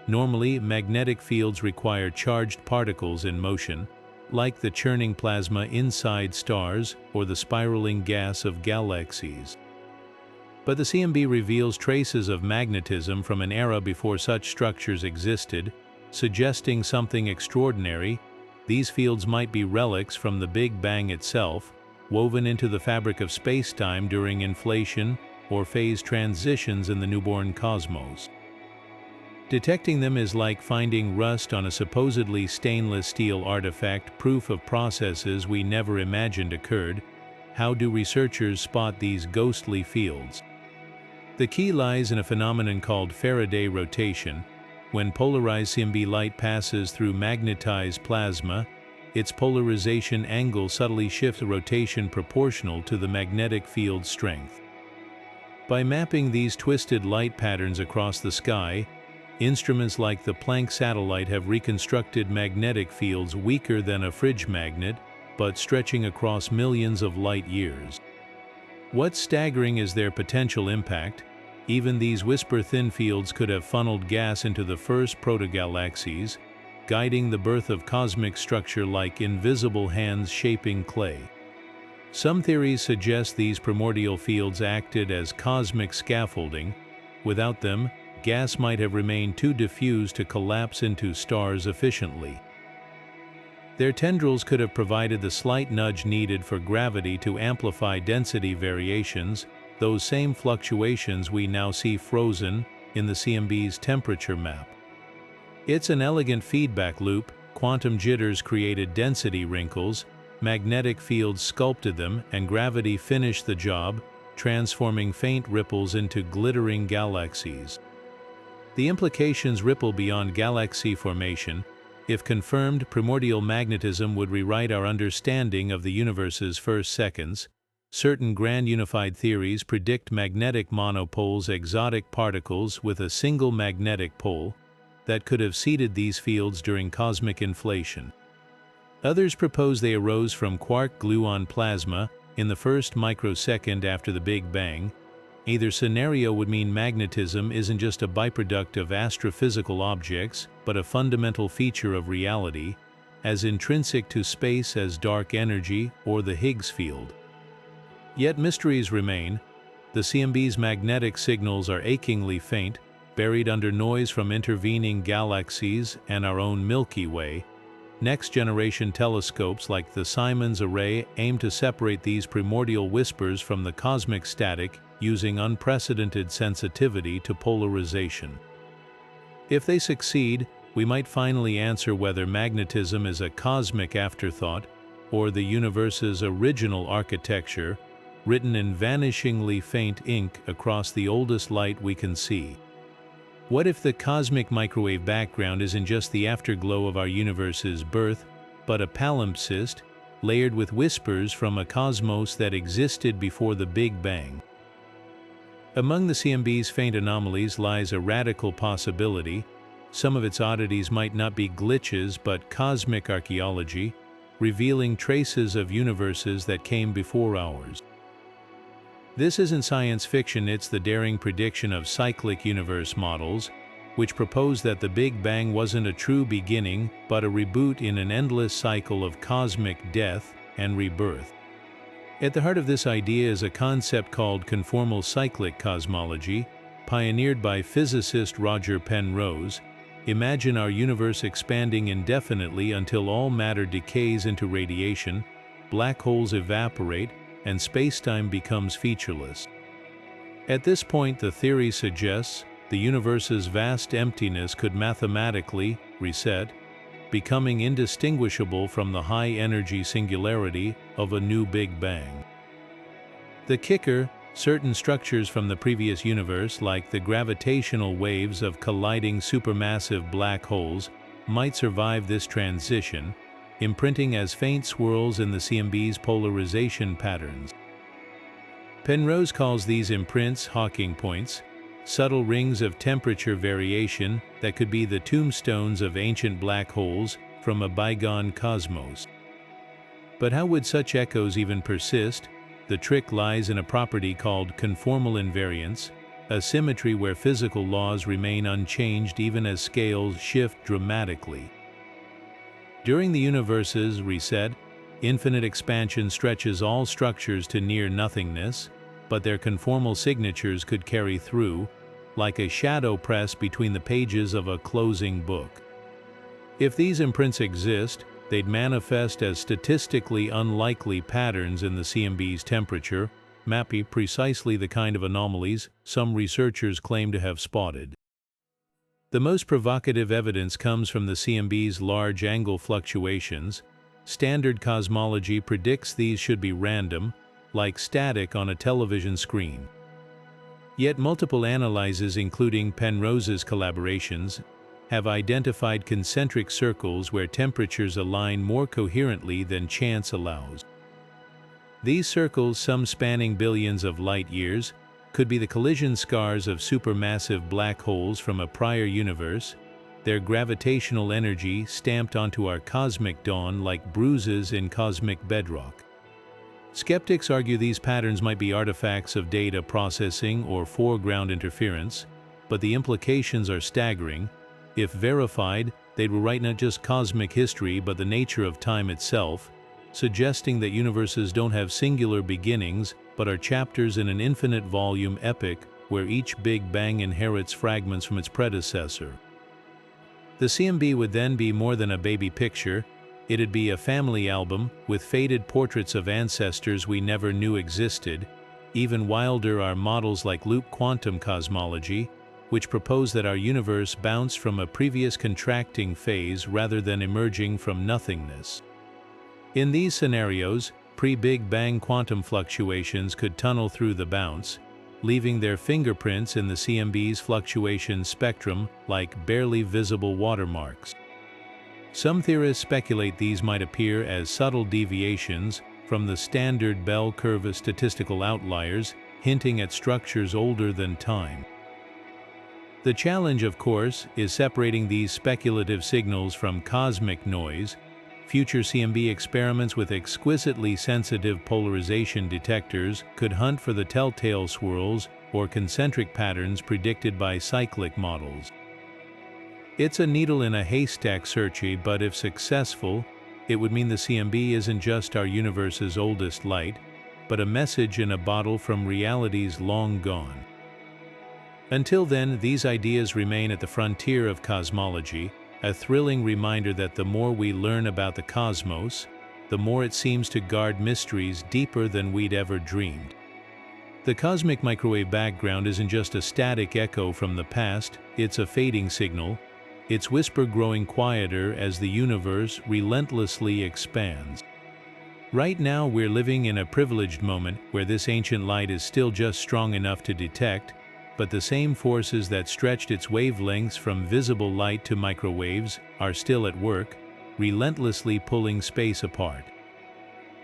Speaker 1: Normally, magnetic fields require charged particles in motion, like the churning plasma inside stars or the spiraling gas of galaxies. But the CMB reveals traces of magnetism from an era before such structures existed, suggesting something extraordinary. These fields might be relics from the Big Bang itself, woven into the fabric of space-time during inflation or phase transitions in the newborn cosmos. Detecting them is like finding rust on a supposedly stainless steel artifact, proof of processes we never imagined occurred. How do researchers spot these ghostly fields? The key lies in a phenomenon called Faraday rotation. When polarized CMB light passes through magnetized plasma, its polarization angle subtly shifts a rotation proportional to the magnetic field's strength. By mapping these twisted light patterns across the sky, instruments like the Planck satellite have reconstructed magnetic fields weaker than a fridge magnet, but stretching across millions of light years. What's staggering is their potential impact. Even these whisper-thin fields could have funneled gas into the first protogalaxies, guiding the birth of cosmic structure like invisible hands shaping clay. Some theories suggest these primordial fields acted as cosmic scaffolding. Without them, gas might have remained too diffuse to collapse into stars efficiently. Their tendrils could have provided the slight nudge needed for gravity to amplify density variations, those same fluctuations we now see frozen in the CMB's temperature map. It's an elegant feedback loop. Quantum jitters created density wrinkles, magnetic fields sculpted them, and gravity finished the job, transforming faint ripples into glittering galaxies. The implications ripple beyond galaxy formation. If confirmed, primordial magnetism would rewrite our understanding of the universe's first seconds. Certain grand unified theories predict magnetic monopoles, exotic particles with a single magnetic pole, that could have seeded these fields during cosmic inflation. Others propose they arose from quark-gluon plasma in the first microsecond after the Big Bang. Either scenario would mean magnetism isn't just a byproduct of astrophysical objects, but a fundamental feature of reality, as intrinsic to space as dark energy or the Higgs field. Yet mysteries remain. The CMB's magnetic signals are achingly faint, buried under noise from intervening galaxies and our own Milky Way. Next-generation telescopes like the Simons Array aim to separate these primordial whispers from the cosmic static using unprecedented sensitivity to polarization. If they succeed, we might finally answer whether magnetism is a cosmic afterthought or the universe's original architecture, written in vanishingly faint ink across the oldest light we can see. What if the cosmic microwave background isn't just the afterglow of our universe's birth, but a palimpsest, layered with whispers from a cosmos that existed before the Big Bang? Among the CMB's faint anomalies lies a radical possibility. Some of its oddities might not be glitches but cosmic archaeology, revealing traces of universes that came before ours. This isn't science fiction, it's the daring prediction of cyclic universe models, which propose that the Big Bang wasn't a true beginning, but a reboot in an endless cycle of cosmic death and rebirth. At the heart of this idea is a concept called conformal cyclic cosmology, pioneered by physicist Roger Penrose. Imagine our universe expanding indefinitely until all matter decays into radiation, black holes evaporate, and spacetime becomes featureless. At this point, the theory suggests the universe's vast emptiness could mathematically reset, becoming indistinguishable from the high-energy singularity of a new Big Bang. The kicker: certain structures from the previous universe, like the gravitational waves of colliding supermassive black holes, might survive this transition, imprinting as faint swirls in the CMB's polarization patterns. Penrose calls these imprints Hawking points, subtle rings of temperature variation that could be the tombstones of ancient black holes from a bygone cosmos. But how would such echoes even persist? The trick lies in a property called conformal invariance, a symmetry where physical laws remain unchanged even as scales shift dramatically. During the universe's reset, infinite expansion stretches all structures to near nothingness, but their conformal signatures could carry through, like a shadow press between the pages of a closing book. If these imprints exist, they'd manifest as statistically unlikely patterns in the CMB's temperature, mapping precisely the kind of anomalies some researchers claim to have spotted. The most provocative evidence comes from the CMB's large angle fluctuations. Standard cosmology predicts these should be random, like static on a television screen. Yet multiple analyses, including Penrose's collaborations, have identified concentric circles where temperatures align more coherently than chance allows. These circles, some spanning billions of light-years, could be the collision scars of supermassive black holes from a prior universe, their gravitational energy stamped onto our cosmic dawn like bruises in cosmic bedrock. Skeptics argue these patterns might be artifacts of data processing or foreground interference, but the implications are staggering. If verified, they'd rewrite not just cosmic history but the nature of time itself, suggesting that universes don't have singular beginnings but are chapters in an infinite volume epic where each Big Bang inherits fragments from its predecessor. The CMB would then be more than a baby picture. It'd be a family album with faded portraits of ancestors we never knew existed. Even wilder are models like loop quantum cosmology, which propose that our universe bounced from a previous contracting phase rather than emerging from nothingness. In these scenarios, pre-Big Bang quantum fluctuations could tunnel through the bounce, leaving their fingerprints in the CMB's fluctuation spectrum like barely visible watermarks. Some theorists speculate these might appear as subtle deviations from the standard bell curve of statistical outliers, hinting at structures older than time. The challenge, of course, is separating these speculative signals from cosmic noise. Future CMB experiments with exquisitely sensitive polarization detectors could hunt for the telltale swirls or concentric patterns predicted by cyclic models. It's a needle in a haystack search, but if successful, it would mean the CMB isn't just our universe's oldest light, but a message in a bottle from realities long gone. Until then, these ideas remain at the frontier of cosmology, a thrilling reminder that the more we learn about the cosmos, the more it seems to guard mysteries deeper than we'd ever dreamed. The cosmic microwave background isn't just a static echo from the past, it's a fading signal, its whisper growing quieter as the universe relentlessly expands. Right now we're living in a privileged moment where this ancient light is still just strong enough to detect, but the same forces that stretched its wavelengths from visible light to microwaves are still at work, relentlessly pulling space apart.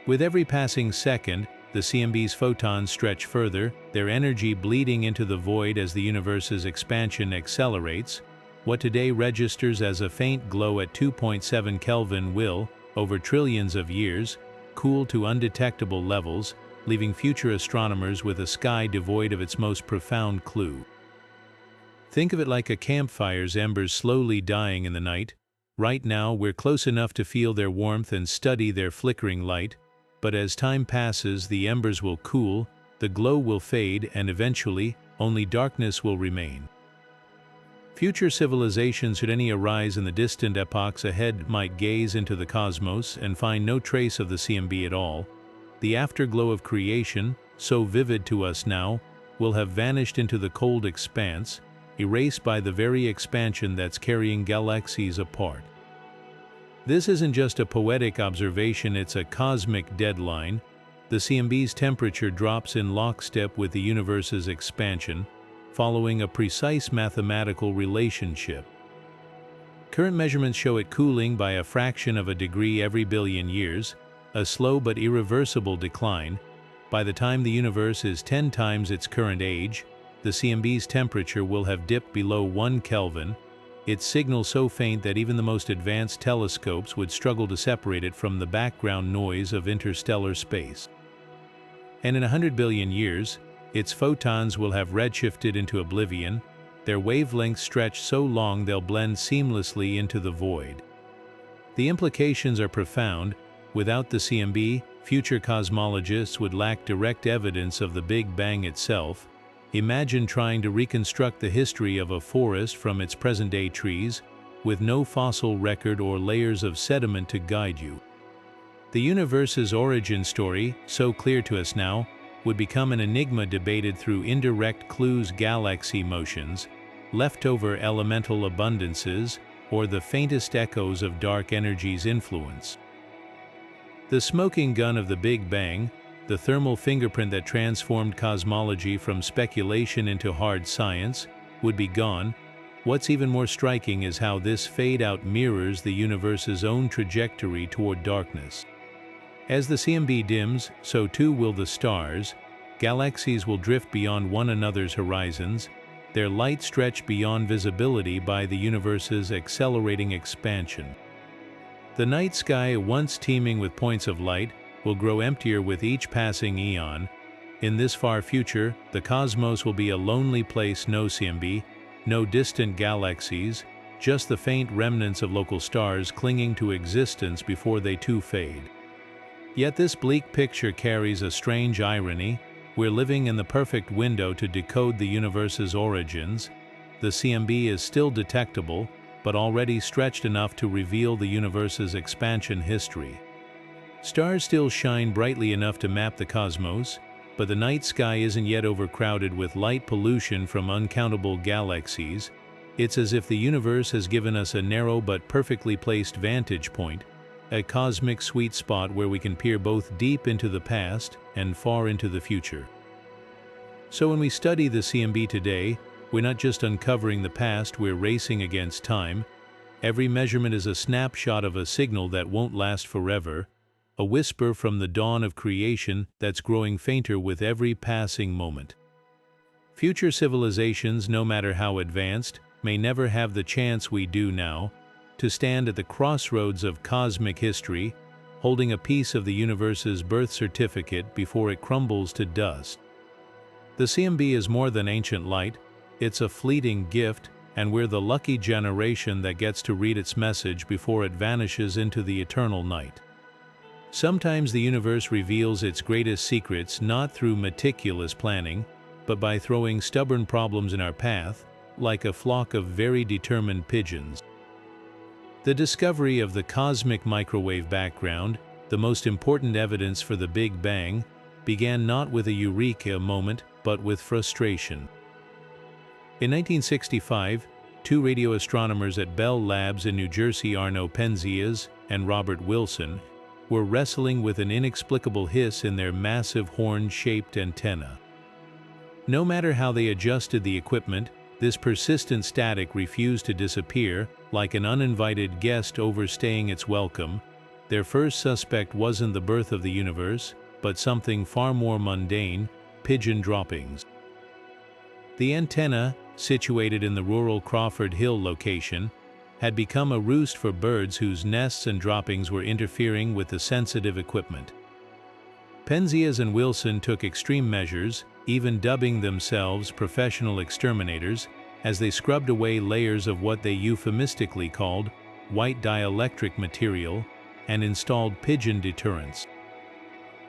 Speaker 1: With every passing second, the CMB's photons stretch further, their energy bleeding into the void as the universe's expansion accelerates. What today registers as a faint glow at 2.7 Kelvin will, over trillions of years, cool to undetectable levels, leaving future astronomers with a sky devoid of its most profound clue. Think of it like a campfire's embers slowly dying in the night. Right now, we're close enough to feel their warmth and study their flickering light, but as time passes, the embers will cool, the glow will fade, and eventually, only darkness will remain. Future civilizations, should any arise in the distant epochs ahead, might gaze into the cosmos and find no trace of the CMB at all. The afterglow of creation, so vivid to us now, will have vanished into the cold expanse, erased by the very expansion that's carrying galaxies apart. This isn't just a poetic observation, it's a cosmic deadline. The CMB's temperature drops in lockstep with the universe's expansion, following a precise mathematical relationship. Current measurements show it cooling by a fraction of a degree every billion years, a slow but irreversible decline. By the time the universe is 10 times its current age, the CMB's temperature will have dipped below 1 Kelvin, its signal so faint that even the most advanced telescopes would struggle to separate it from the background noise of interstellar space. And in 100 billion years, its photons will have redshifted into oblivion, their wavelengths stretch so long they'll blend seamlessly into the void. The implications are profound. Without the CMB, future cosmologists would lack direct evidence of the Big Bang itself. Imagine trying to reconstruct the history of a forest from its present-day trees, with no fossil record or layers of sediment to guide you. The universe's origin story, so clear to us now, would become an enigma debated through indirect clues, galaxy motions, leftover elemental abundances, or the faintest echoes of dark energy's influence. The smoking gun of the Big Bang, the thermal fingerprint that transformed cosmology from speculation into hard science, would be gone. What's even more striking is how this fade-out mirrors the universe's own trajectory toward darkness. As the CMB dims, so too will the stars. Galaxies will drift beyond one another's horizons, their light stretched beyond visibility by the universe's accelerating expansion. The night sky, once teeming with points of light, will grow emptier with each passing eon. In this far future, the cosmos will be a lonely place, no CMB, no distant galaxies, just the faint remnants of local stars clinging to existence before they too fade. Yet this bleak picture carries a strange irony. We're living in the perfect window to decode the universe's origins. The CMB is still detectable, but already stretched enough to reveal the universe's expansion history. Stars still shine brightly enough to map the cosmos, but the night sky isn't yet overcrowded with light pollution from uncountable galaxies. It's as if the universe has given us a narrow but perfectly placed vantage point, a cosmic sweet spot where we can peer both deep into the past and far into the future. So when we study the CMB today, we're not just uncovering the past, we're racing against time. Every measurement is a snapshot of a signal that won't last forever, a whisper from the dawn of creation that's growing fainter with every passing moment. Future civilizations, no matter how advanced, may never have the chance we do now, to stand at the crossroads of cosmic history, holding a piece of the universe's birth certificate before it crumbles to dust. The CMB is more than ancient light, it's a fleeting gift, and we're the lucky generation that gets to read its message before it vanishes into the eternal night. Sometimes the universe reveals its greatest secrets not through meticulous planning, but by throwing stubborn problems in our path, like a flock of very determined pigeons. The discovery of the cosmic microwave background, the most important evidence for the Big Bang, began not with a eureka moment, but with frustration. In 1965, two radio astronomers at Bell Labs in New Jersey, Arno Penzias and Robert Wilson, were wrestling with an inexplicable hiss in their massive horn-shaped antenna. No matter how they adjusted the equipment, this persistent static refused to disappear, like an uninvited guest overstaying its welcome. Their first suspect wasn't the birth of the universe, but something far more mundane: pigeon droppings. The antenna, situated in the rural Crawford Hill location, had become a roost for birds whose nests and droppings were interfering with the sensitive equipment. Penzias and Wilson took extreme measures, even dubbing themselves professional exterminators, as they scrubbed away layers of what they euphemistically called white dielectric material and installed pigeon deterrents.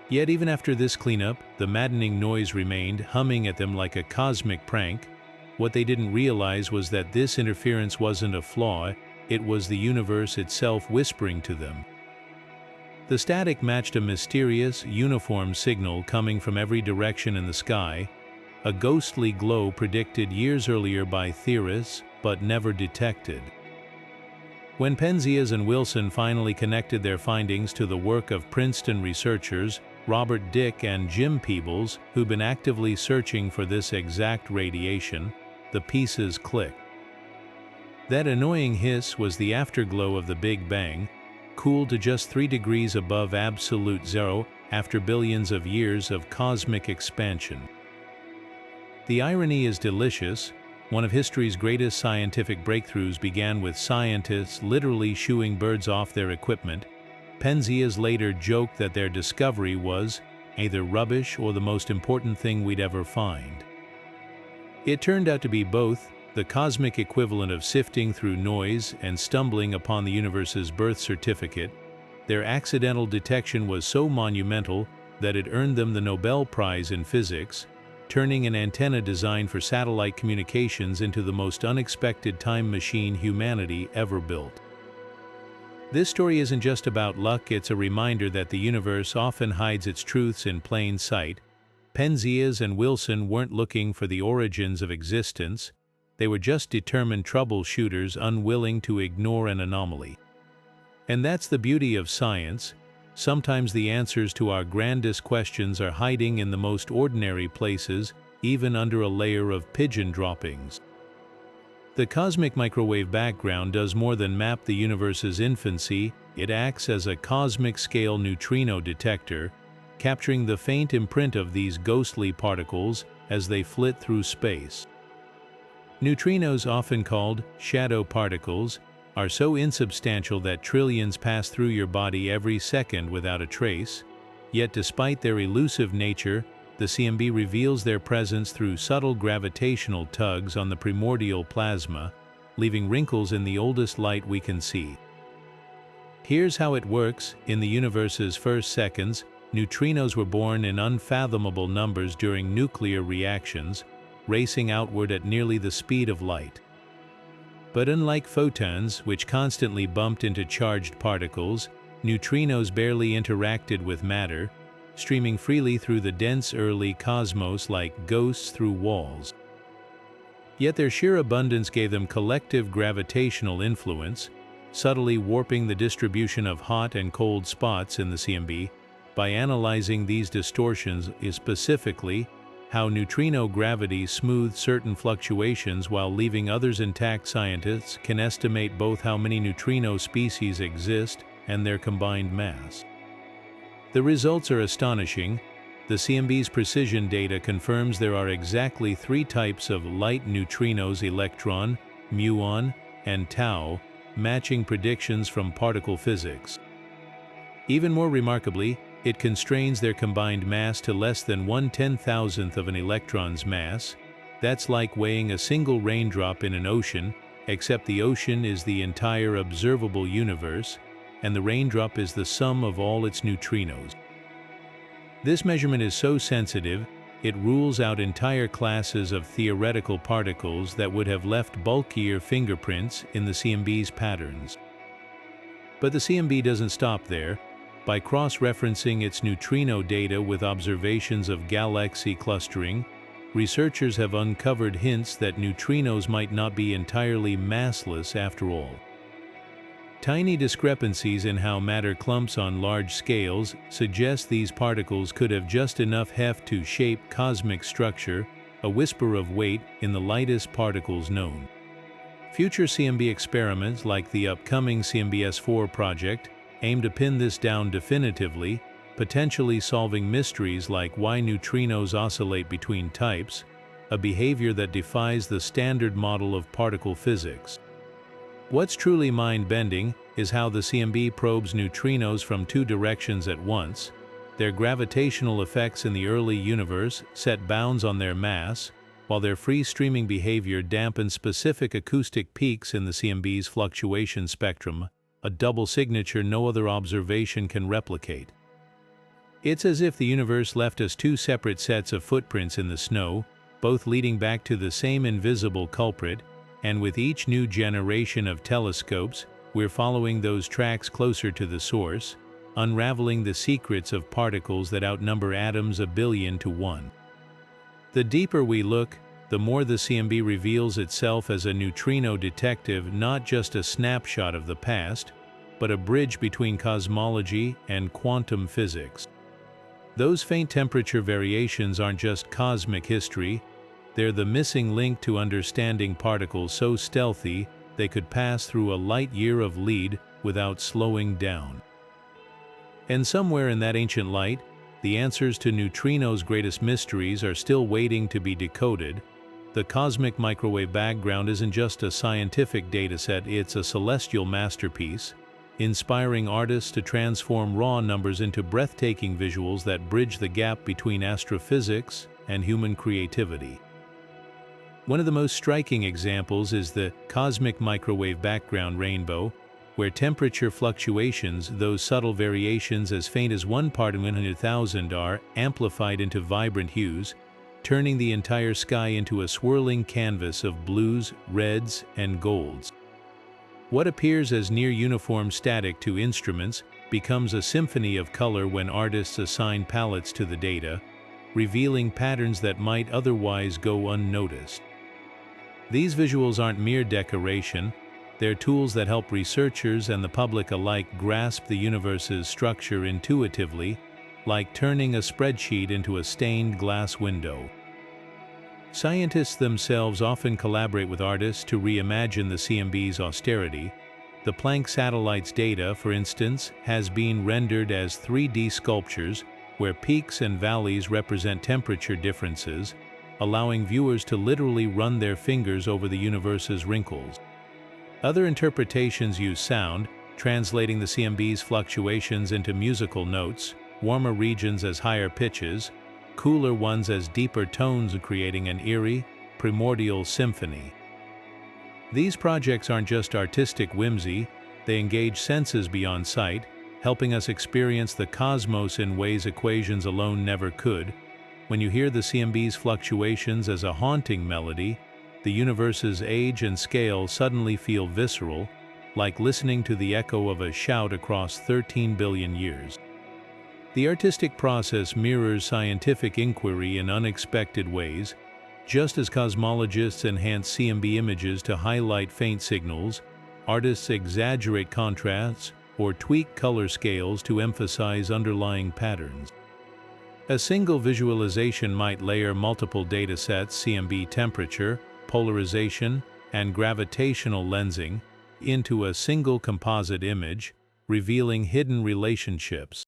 Speaker 1: Yet even after this cleanup, the maddening noise remained, humming at them like a cosmic prank. What they didn't realize was that this interference wasn't a flaw, it was the universe itself whispering to them. The static matched a mysterious, uniform signal coming from every direction in the sky, a ghostly glow predicted years earlier by theorists, but never detected. When Penzias and Wilson finally connected their findings to the work of Princeton researchers Robert Dick and Jim Peebles, who'd been actively searching for this exact radiation, the pieces clicked. That annoying hiss was the afterglow of the Big Bang, cooled to just 3 degrees above absolute zero after billions of years of cosmic expansion. The irony is delicious. One of history's greatest scientific breakthroughs began with scientists literally shooing birds off their equipment. Penzias later joked that their discovery was either rubbish or the most important thing we'd ever find. It turned out to be both, the cosmic equivalent of sifting through noise and stumbling upon the universe's birth certificate. Their accidental detection was so monumental that it earned them the Nobel Prize in Physics, turning an antenna designed for satellite communications into the most unexpected time machine humanity ever built. This story isn't just about luck, it's a reminder that the universe often hides its truths in plain sight. Penzias and Wilson weren't looking for the origins of existence, they were just determined troubleshooters unwilling to ignore an anomaly. And that's the beauty of science. Sometimes the answers to our grandest questions are hiding in the most ordinary places, even under a layer of pigeon droppings. The cosmic microwave background does more than map the universe's infancy, it acts as a cosmic-scale neutrino detector, capturing the faint imprint of these ghostly particles as they flit through space. Neutrinos, often called shadow particles, are so insubstantial that trillions pass through your body every second without a trace, yet despite their elusive nature, the CMB reveals their presence through subtle gravitational tugs on the primordial plasma, leaving wrinkles in the oldest light we can see. Here's how it works. In the universe's first seconds, neutrinos were born in unfathomable numbers during nuclear reactions, racing outward at nearly the speed of light. But unlike photons, which constantly bumped into charged particles, neutrinos barely interacted with matter, streaming freely through the dense early cosmos like ghosts through walls. Yet their sheer abundance gave them collective gravitational influence, subtly warping the distribution of hot and cold spots in the CMB. By analyzing these distortions is specifically how neutrino gravity smooths certain fluctuations while leaving others intact. Scientists can estimate both how many neutrino species exist and their combined mass. The results are astonishing. The CMB's precision data confirms there are exactly 3 types of light neutrinos: electron, muon, and tau, matching predictions from particle physics. Even more remarkably, it constrains their combined mass to less than 1/10,000th of an electron's mass. That's like weighing a single raindrop in an ocean, except the ocean is the entire observable universe, and the raindrop is the sum of all its neutrinos. This measurement is so sensitive, it rules out entire classes of theoretical particles that would have left bulkier fingerprints in the CMB's patterns. But the CMB doesn't stop there. By cross-referencing its neutrino data with observations of galaxy clustering, researchers have uncovered hints that neutrinos might not be entirely massless after all. Tiny discrepancies in how matter clumps on large scales suggest these particles could have just enough heft to shape cosmic structure, a whisper of weight in the lightest particles known. Future CMB experiments like the upcoming CMB-S4 project aim to pin this down definitively, potentially solving mysteries like why neutrinos oscillate between types, a behavior that defies the standard model of particle physics. What's truly mind-bending is how the CMB probes neutrinos from 2 directions at once. Their gravitational effects in the early universe set bounds on their mass, while their free-streaming behavior dampens specific acoustic peaks in the CMB's fluctuation spectrum, a double signature no other observation can replicate. It's as if the universe left us two separate sets of footprints in the snow, both leading back to the same invisible culprit, and with each new generation of telescopes, we're following those tracks closer to the source, unraveling the secrets of particles that outnumber atoms 1,000,000,000 to 1. The deeper we look, the more the CMB reveals itself as a neutrino detective, not just a snapshot of the past, but a bridge between cosmology and quantum physics. Those faint temperature variations aren't just cosmic history, they're the missing link to understanding particles so stealthy they could pass through a light year of lead without slowing down. And somewhere in that ancient light, the answers to neutrinos' greatest mysteries are still waiting to be decoded. The cosmic microwave background isn't just a scientific dataset, it's a celestial masterpiece, inspiring artists to transform raw numbers into breathtaking visuals that bridge the gap between astrophysics and human creativity. One of the most striking examples is the cosmic microwave background rainbow, where temperature fluctuations, those subtle variations as faint as 1 part in 100,000, are amplified into vibrant hues, turning the entire sky into a swirling canvas of blues, reds, and golds. What appears as near-uniform static to instruments becomes a symphony of color when artists assign palettes to the data, revealing patterns that might otherwise go unnoticed. These visuals aren't mere decoration, they're tools that help researchers and the public alike grasp the universe's structure intuitively, like turning a spreadsheet into a stained glass window. Scientists themselves often collaborate with artists to reimagine the CMB's austerity. The Planck satellite's data, for instance, has been rendered as 3D sculptures where peaks and valleys represent temperature differences, allowing viewers to literally run their fingers over the universe's wrinkles. Other interpretations use sound, translating the CMB's fluctuations into musical notes, warmer regions as higher pitches, cooler ones as deeper tones, creating an eerie, primordial symphony. These projects aren't just artistic whimsy, they engage senses beyond sight, helping us experience the cosmos in ways equations alone never could. When you hear the CMB's fluctuations as a haunting melody, the universe's age and scale suddenly feel visceral, like listening to the echo of a shout across 13 billion years. The artistic process mirrors scientific inquiry in unexpected ways. Just as cosmologists enhance CMB images to highlight faint signals, artists exaggerate contrasts or tweak color scales to emphasize underlying patterns. A single visualization might layer multiple datasets, CMB temperature, polarization, and gravitational lensing, into a single composite image, revealing hidden relationships.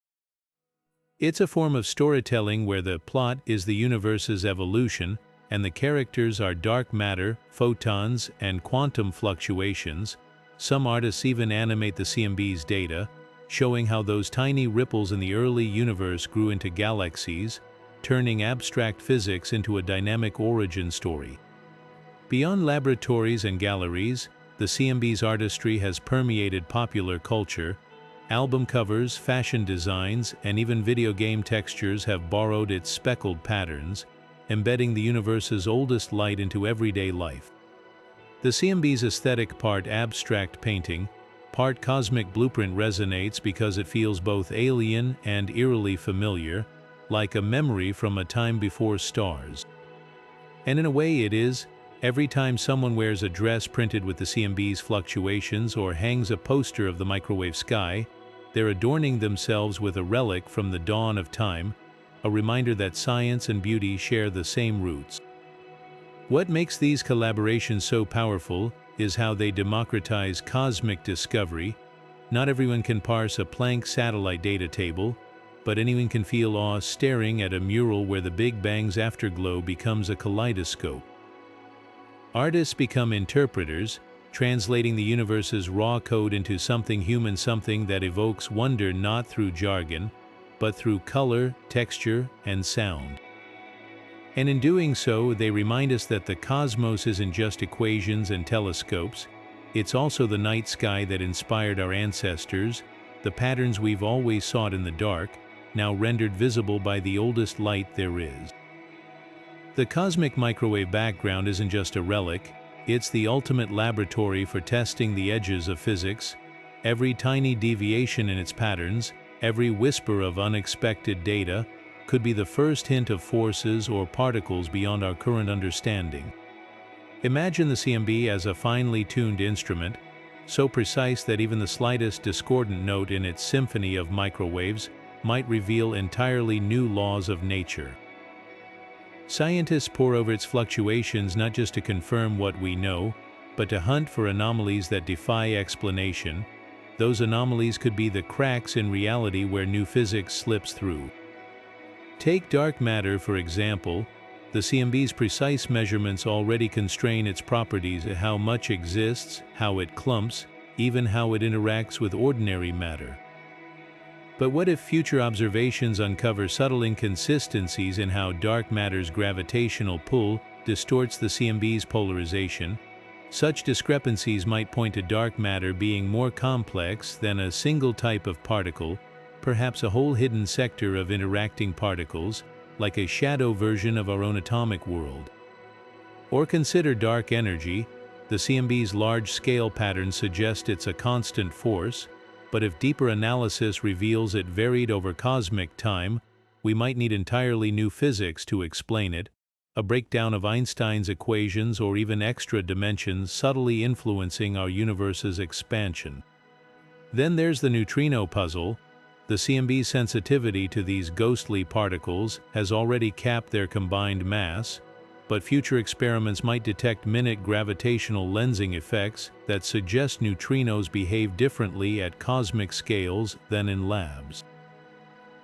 Speaker 1: It's a form of storytelling where the plot is the universe's evolution, and the characters are dark matter, photons, and quantum fluctuations. Some artists even animate the CMB's data, showing how those tiny ripples in the early universe grew into galaxies, turning abstract physics into a dynamic origin story. Beyond laboratories and galleries, the CMB's artistry has permeated popular culture. Album covers, fashion designs, and even video game textures have borrowed its speckled patterns, embedding the universe's oldest light into everyday life. The CMB's aesthetic, part abstract painting, part cosmic blueprint, resonates because it feels both alien and eerily familiar, like a memory from a time before stars. And in a way it is. Every time someone wears a dress printed with the CMB's fluctuations or hangs a poster of the microwave sky, they're adorning themselves with a relic from the dawn of time, a reminder that science and beauty share the same roots. What makes these collaborations so powerful is how they democratize cosmic discovery. Not everyone can parse a Planck satellite data table, but anyone can feel awe staring at a mural where the Big Bang's afterglow becomes a kaleidoscope. Artists become interpreters, translating the universe's raw code into something human, something that evokes wonder not through jargon, but through color, texture, and sound. And in doing so, they remind us that the cosmos isn't just equations and telescopes, it's also the night sky that inspired our ancestors, the patterns we've always sought in the dark, now rendered visible by the oldest light there is. The cosmic microwave background isn't just a relic, it's the ultimate laboratory for testing the edges of physics. Every tiny deviation in its patterns, every whisper of unexpected data, could be the first hint of forces or particles beyond our current understanding. Imagine the CMB as a finely tuned instrument, so precise that even the slightest discordant note in its symphony of microwaves might reveal entirely new laws of nature. Scientists pore over its fluctuations not just to confirm what we know, but to hunt for anomalies that defy explanation. Those anomalies could be the cracks in reality where new physics slips through. Take dark matter, for example. The CMB's precise measurements already constrain its properties: how much exists, how it clumps, even how it interacts with ordinary matter. But what if future observations uncover subtle inconsistencies in how dark matter's gravitational pull distorts the CMB's polarization? Such discrepancies might point to dark matter being more complex than a single type of particle, perhaps a whole hidden sector of interacting particles, like a shadow version of our own atomic world. Or consider dark energy. The CMB's large-scale patterns suggest it's a constant force, but if deeper analysis reveals it varied over cosmic time, we might need entirely new physics to explain it, a breakdown of Einstein's equations or even extra dimensions subtly influencing our universe's expansion. Then there's the neutrino puzzle. The CMB's sensitivity to these ghostly particles has already capped their combined mass, but future experiments might detect minute gravitational lensing effects that suggest neutrinos behave differently at cosmic scales than in labs.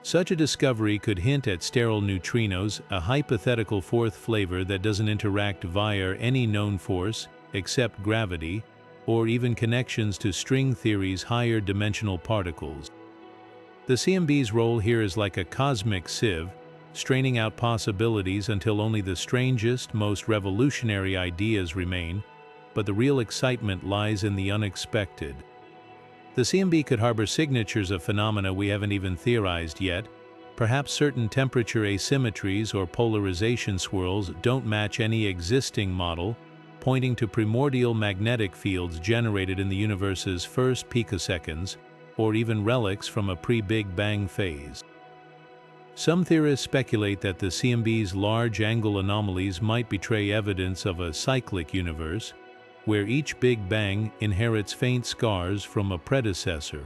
Speaker 1: Such a discovery could hint at sterile neutrinos, a hypothetical fourth flavor that doesn't interact via any known force except gravity, or even connections to string theory's higher dimensional particles. The CMB's role here is like a cosmic sieve, straining out possibilities until only the strangest, most revolutionary ideas remain, but the real excitement lies in the unexpected. The CMB could harbor signatures of phenomena we haven't even theorized yet. Perhaps certain temperature asymmetries or polarization swirls don't match any existing model, pointing to primordial magnetic fields generated in the universe's first picoseconds, or even relics from a pre-Big Bang phase. Some theorists speculate that the CMB's large angle anomalies might betray evidence of a cyclic universe, where each Big Bang inherits faint scars from a predecessor.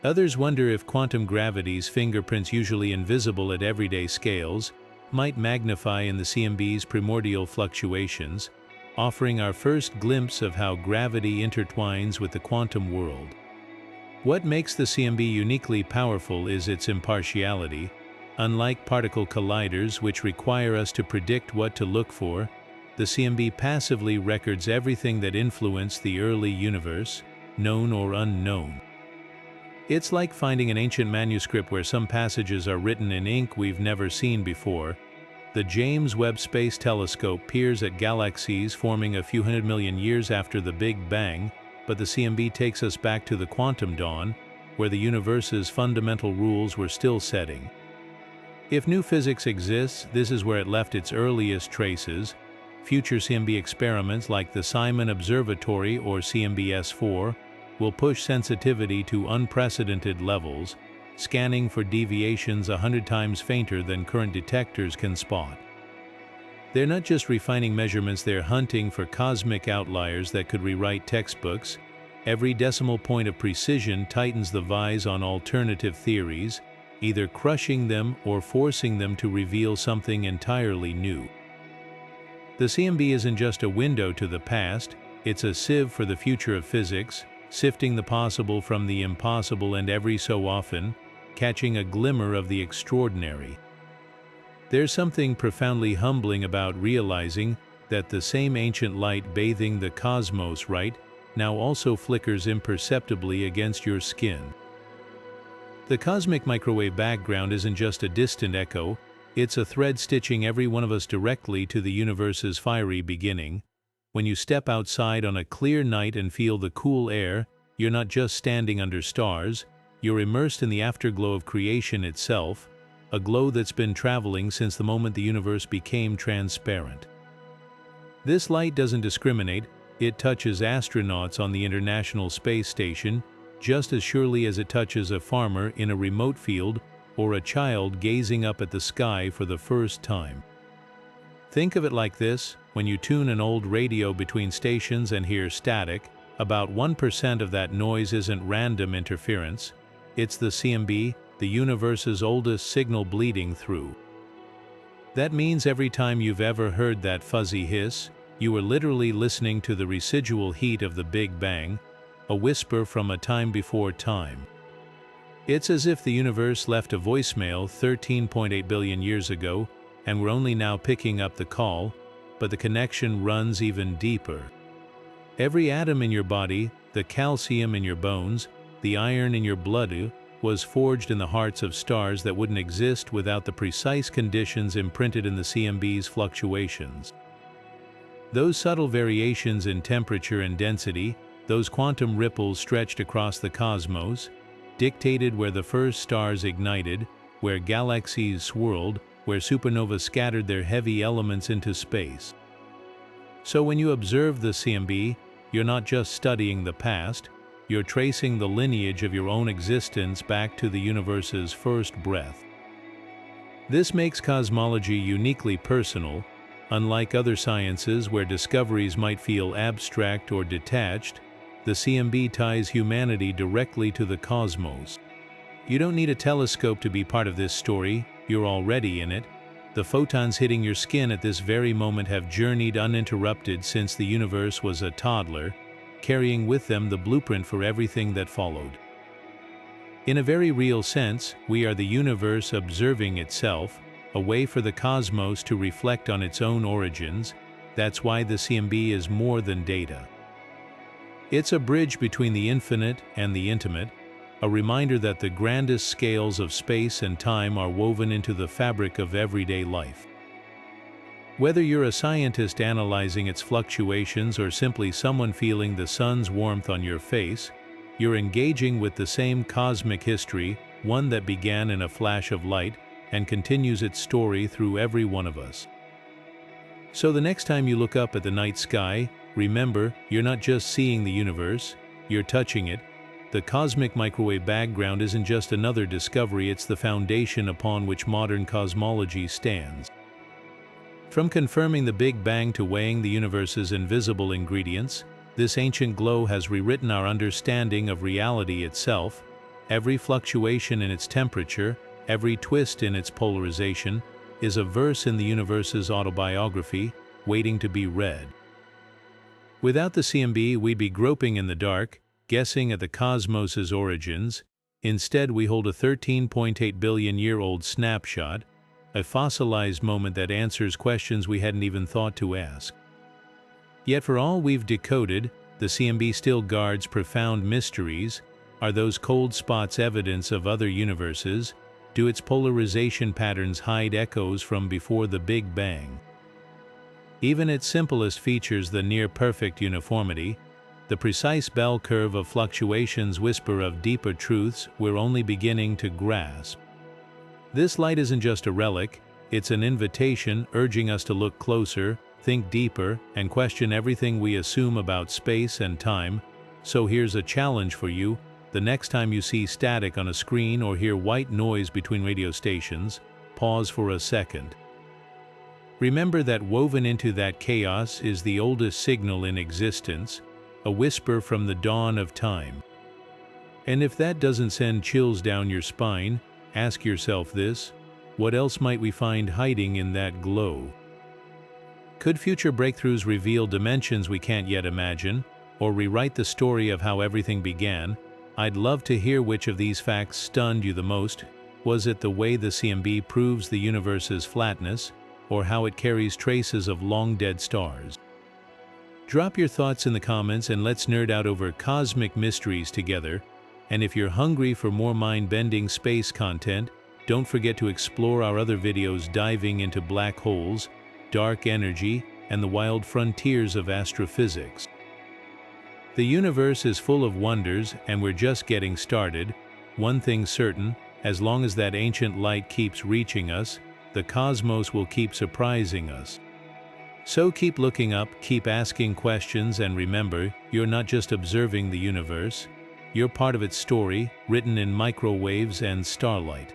Speaker 1: Others wonder if quantum gravity's fingerprints, usually invisible at everyday scales, might magnify in the CMB's primordial fluctuations, offering our first glimpse of how gravity intertwines with the quantum world. What makes the CMB uniquely powerful is its impartiality. Unlike particle colliders, which require us to predict what to look for, the CMB passively records everything that influenced the early universe, known or unknown. It's like finding an ancient manuscript where some passages are written in ink we've never seen before. The James Webb Space Telescope peers at galaxies forming a few 100 million years after the Big Bang, but the CMB takes us back to the quantum dawn, where the universe's fundamental rules were still setting. If new physics exists, this is where it left its earliest traces. Future CMB experiments like the Simon Observatory or CMB-S4 will push sensitivity to unprecedented levels, scanning for deviations 100 times fainter than current detectors can spot. They're not just refining measurements, they're hunting for cosmic outliers that could rewrite textbooks. Every decimal point of precision tightens the vise on alternative theories, either crushing them or forcing them to reveal something entirely new. The CMB isn't just a window to the past, it's a sieve for the future of physics, sifting the possible from the impossible and every so often, catching a glimmer of the extraordinary. There's something profoundly humbling about realizing that the same ancient light bathing the cosmos now also flickers imperceptibly against your skin. The cosmic microwave background isn't just a distant echo, it's a thread stitching every one of us directly to the universe's fiery beginning. When you step outside on a clear night and feel the cool air, you're not just standing under stars, you're immersed in the afterglow of creation itself, a glow that's been traveling since the moment the universe became transparent. This light doesn't discriminate, it touches astronauts on the International Space Station just as surely as it touches a farmer in a remote field or a child gazing up at the sky for the first time. Think of it like this: when you tune an old radio between stations and hear static, about 1% of that noise isn't random interference, it's the CMB, the universe's oldest signal bleeding through. That means every time you've ever heard that fuzzy hiss, you were literally listening to the residual heat of the Big Bang, a whisper from a time before time. It's as if the universe left a voicemail 13.8 billion years ago, and we're only now picking up the call, but the connection runs even deeper. Every atom in your body, the calcium in your bones, the iron in your blood, was forged in the hearts of stars that wouldn't exist without the precise conditions imprinted in the CMB's fluctuations. Those subtle variations in temperature and density, those quantum ripples stretched across the cosmos, dictated where the first stars ignited, where galaxies swirled, where supernovae scattered their heavy elements into space. So when you observe the CMB, you're not just studying the past, you're tracing the lineage of your own existence back to the universe's first breath. This makes cosmology uniquely personal. Unlike other sciences where discoveries might feel abstract or detached, the CMB ties humanity directly to the cosmos. You don't need a telescope to be part of this story, you're already in it. The photons hitting your skin at this very moment have journeyed uninterrupted since the universe was a toddler, carrying with them the blueprint for everything that followed. In a very real sense, we are the universe observing itself, a way for the cosmos to reflect on its own origins. That's why the CMB is more than data. It's a bridge between the infinite and the intimate, a reminder that the grandest scales of space and time are woven into the fabric of everyday life. Whether you're a scientist analyzing its fluctuations or simply someone feeling the sun's warmth on your face, you're engaging with the same cosmic history, one that began in a flash of light and continues its story through every one of us. So the next time you look up at the night sky, remember, you're not just seeing the universe, you're touching it. The cosmic microwave background isn't just another discovery, it's the foundation upon which modern cosmology stands. From confirming the Big Bang to weighing the universe's invisible ingredients, this ancient glow has rewritten our understanding of reality itself. Every fluctuation in its temperature, every twist in its polarization, is a verse in the universe's autobiography, waiting to be read. Without the CMB, we'd be groping in the dark, guessing at the cosmos's origins. Instead, we hold a 13.8 billion-year-old snapshot, a fossilized moment that answers questions we hadn't even thought to ask. Yet for all we've decoded, the CMB still guards profound mysteries. Are those cold spots evidence of other universes? Do its polarization patterns hide echoes from before the Big Bang? Even its simplest features, the near-perfect uniformity, the precise bell curve of fluctuations, whisper of deeper truths we're only beginning to grasp. This light isn't just a relic, it's an invitation urging us to look closer, think deeper, and question everything we assume about space and time. So here's a challenge for you. The next time you see static on a screen or hear white noise between radio stations, pause for a second. Remember that woven into that chaos is the oldest signal in existence, a whisper from the dawn of time. And if that doesn't send chills down your spine, ask yourself this: what else might we find hiding in that glow? Could future breakthroughs reveal dimensions we can't yet imagine, or rewrite the story of how everything began? I'd love to hear which of these facts stunned you the most. Was it the way the CMB proves the universe's flatness, or how it carries traces of long-dead stars? Drop your thoughts in the comments and let's nerd out over cosmic mysteries together. And if you're hungry for more mind-bending space content, don't forget to explore our other videos diving into black holes, dark energy, and the wild frontiers of astrophysics. The universe is full of wonders, and we're just getting started. One thing's certain, as long as that ancient light keeps reaching us, the cosmos will keep surprising us. So keep looking up, keep asking questions, and remember, you're not just observing the universe, you're part of its story, written in microwaves and starlight.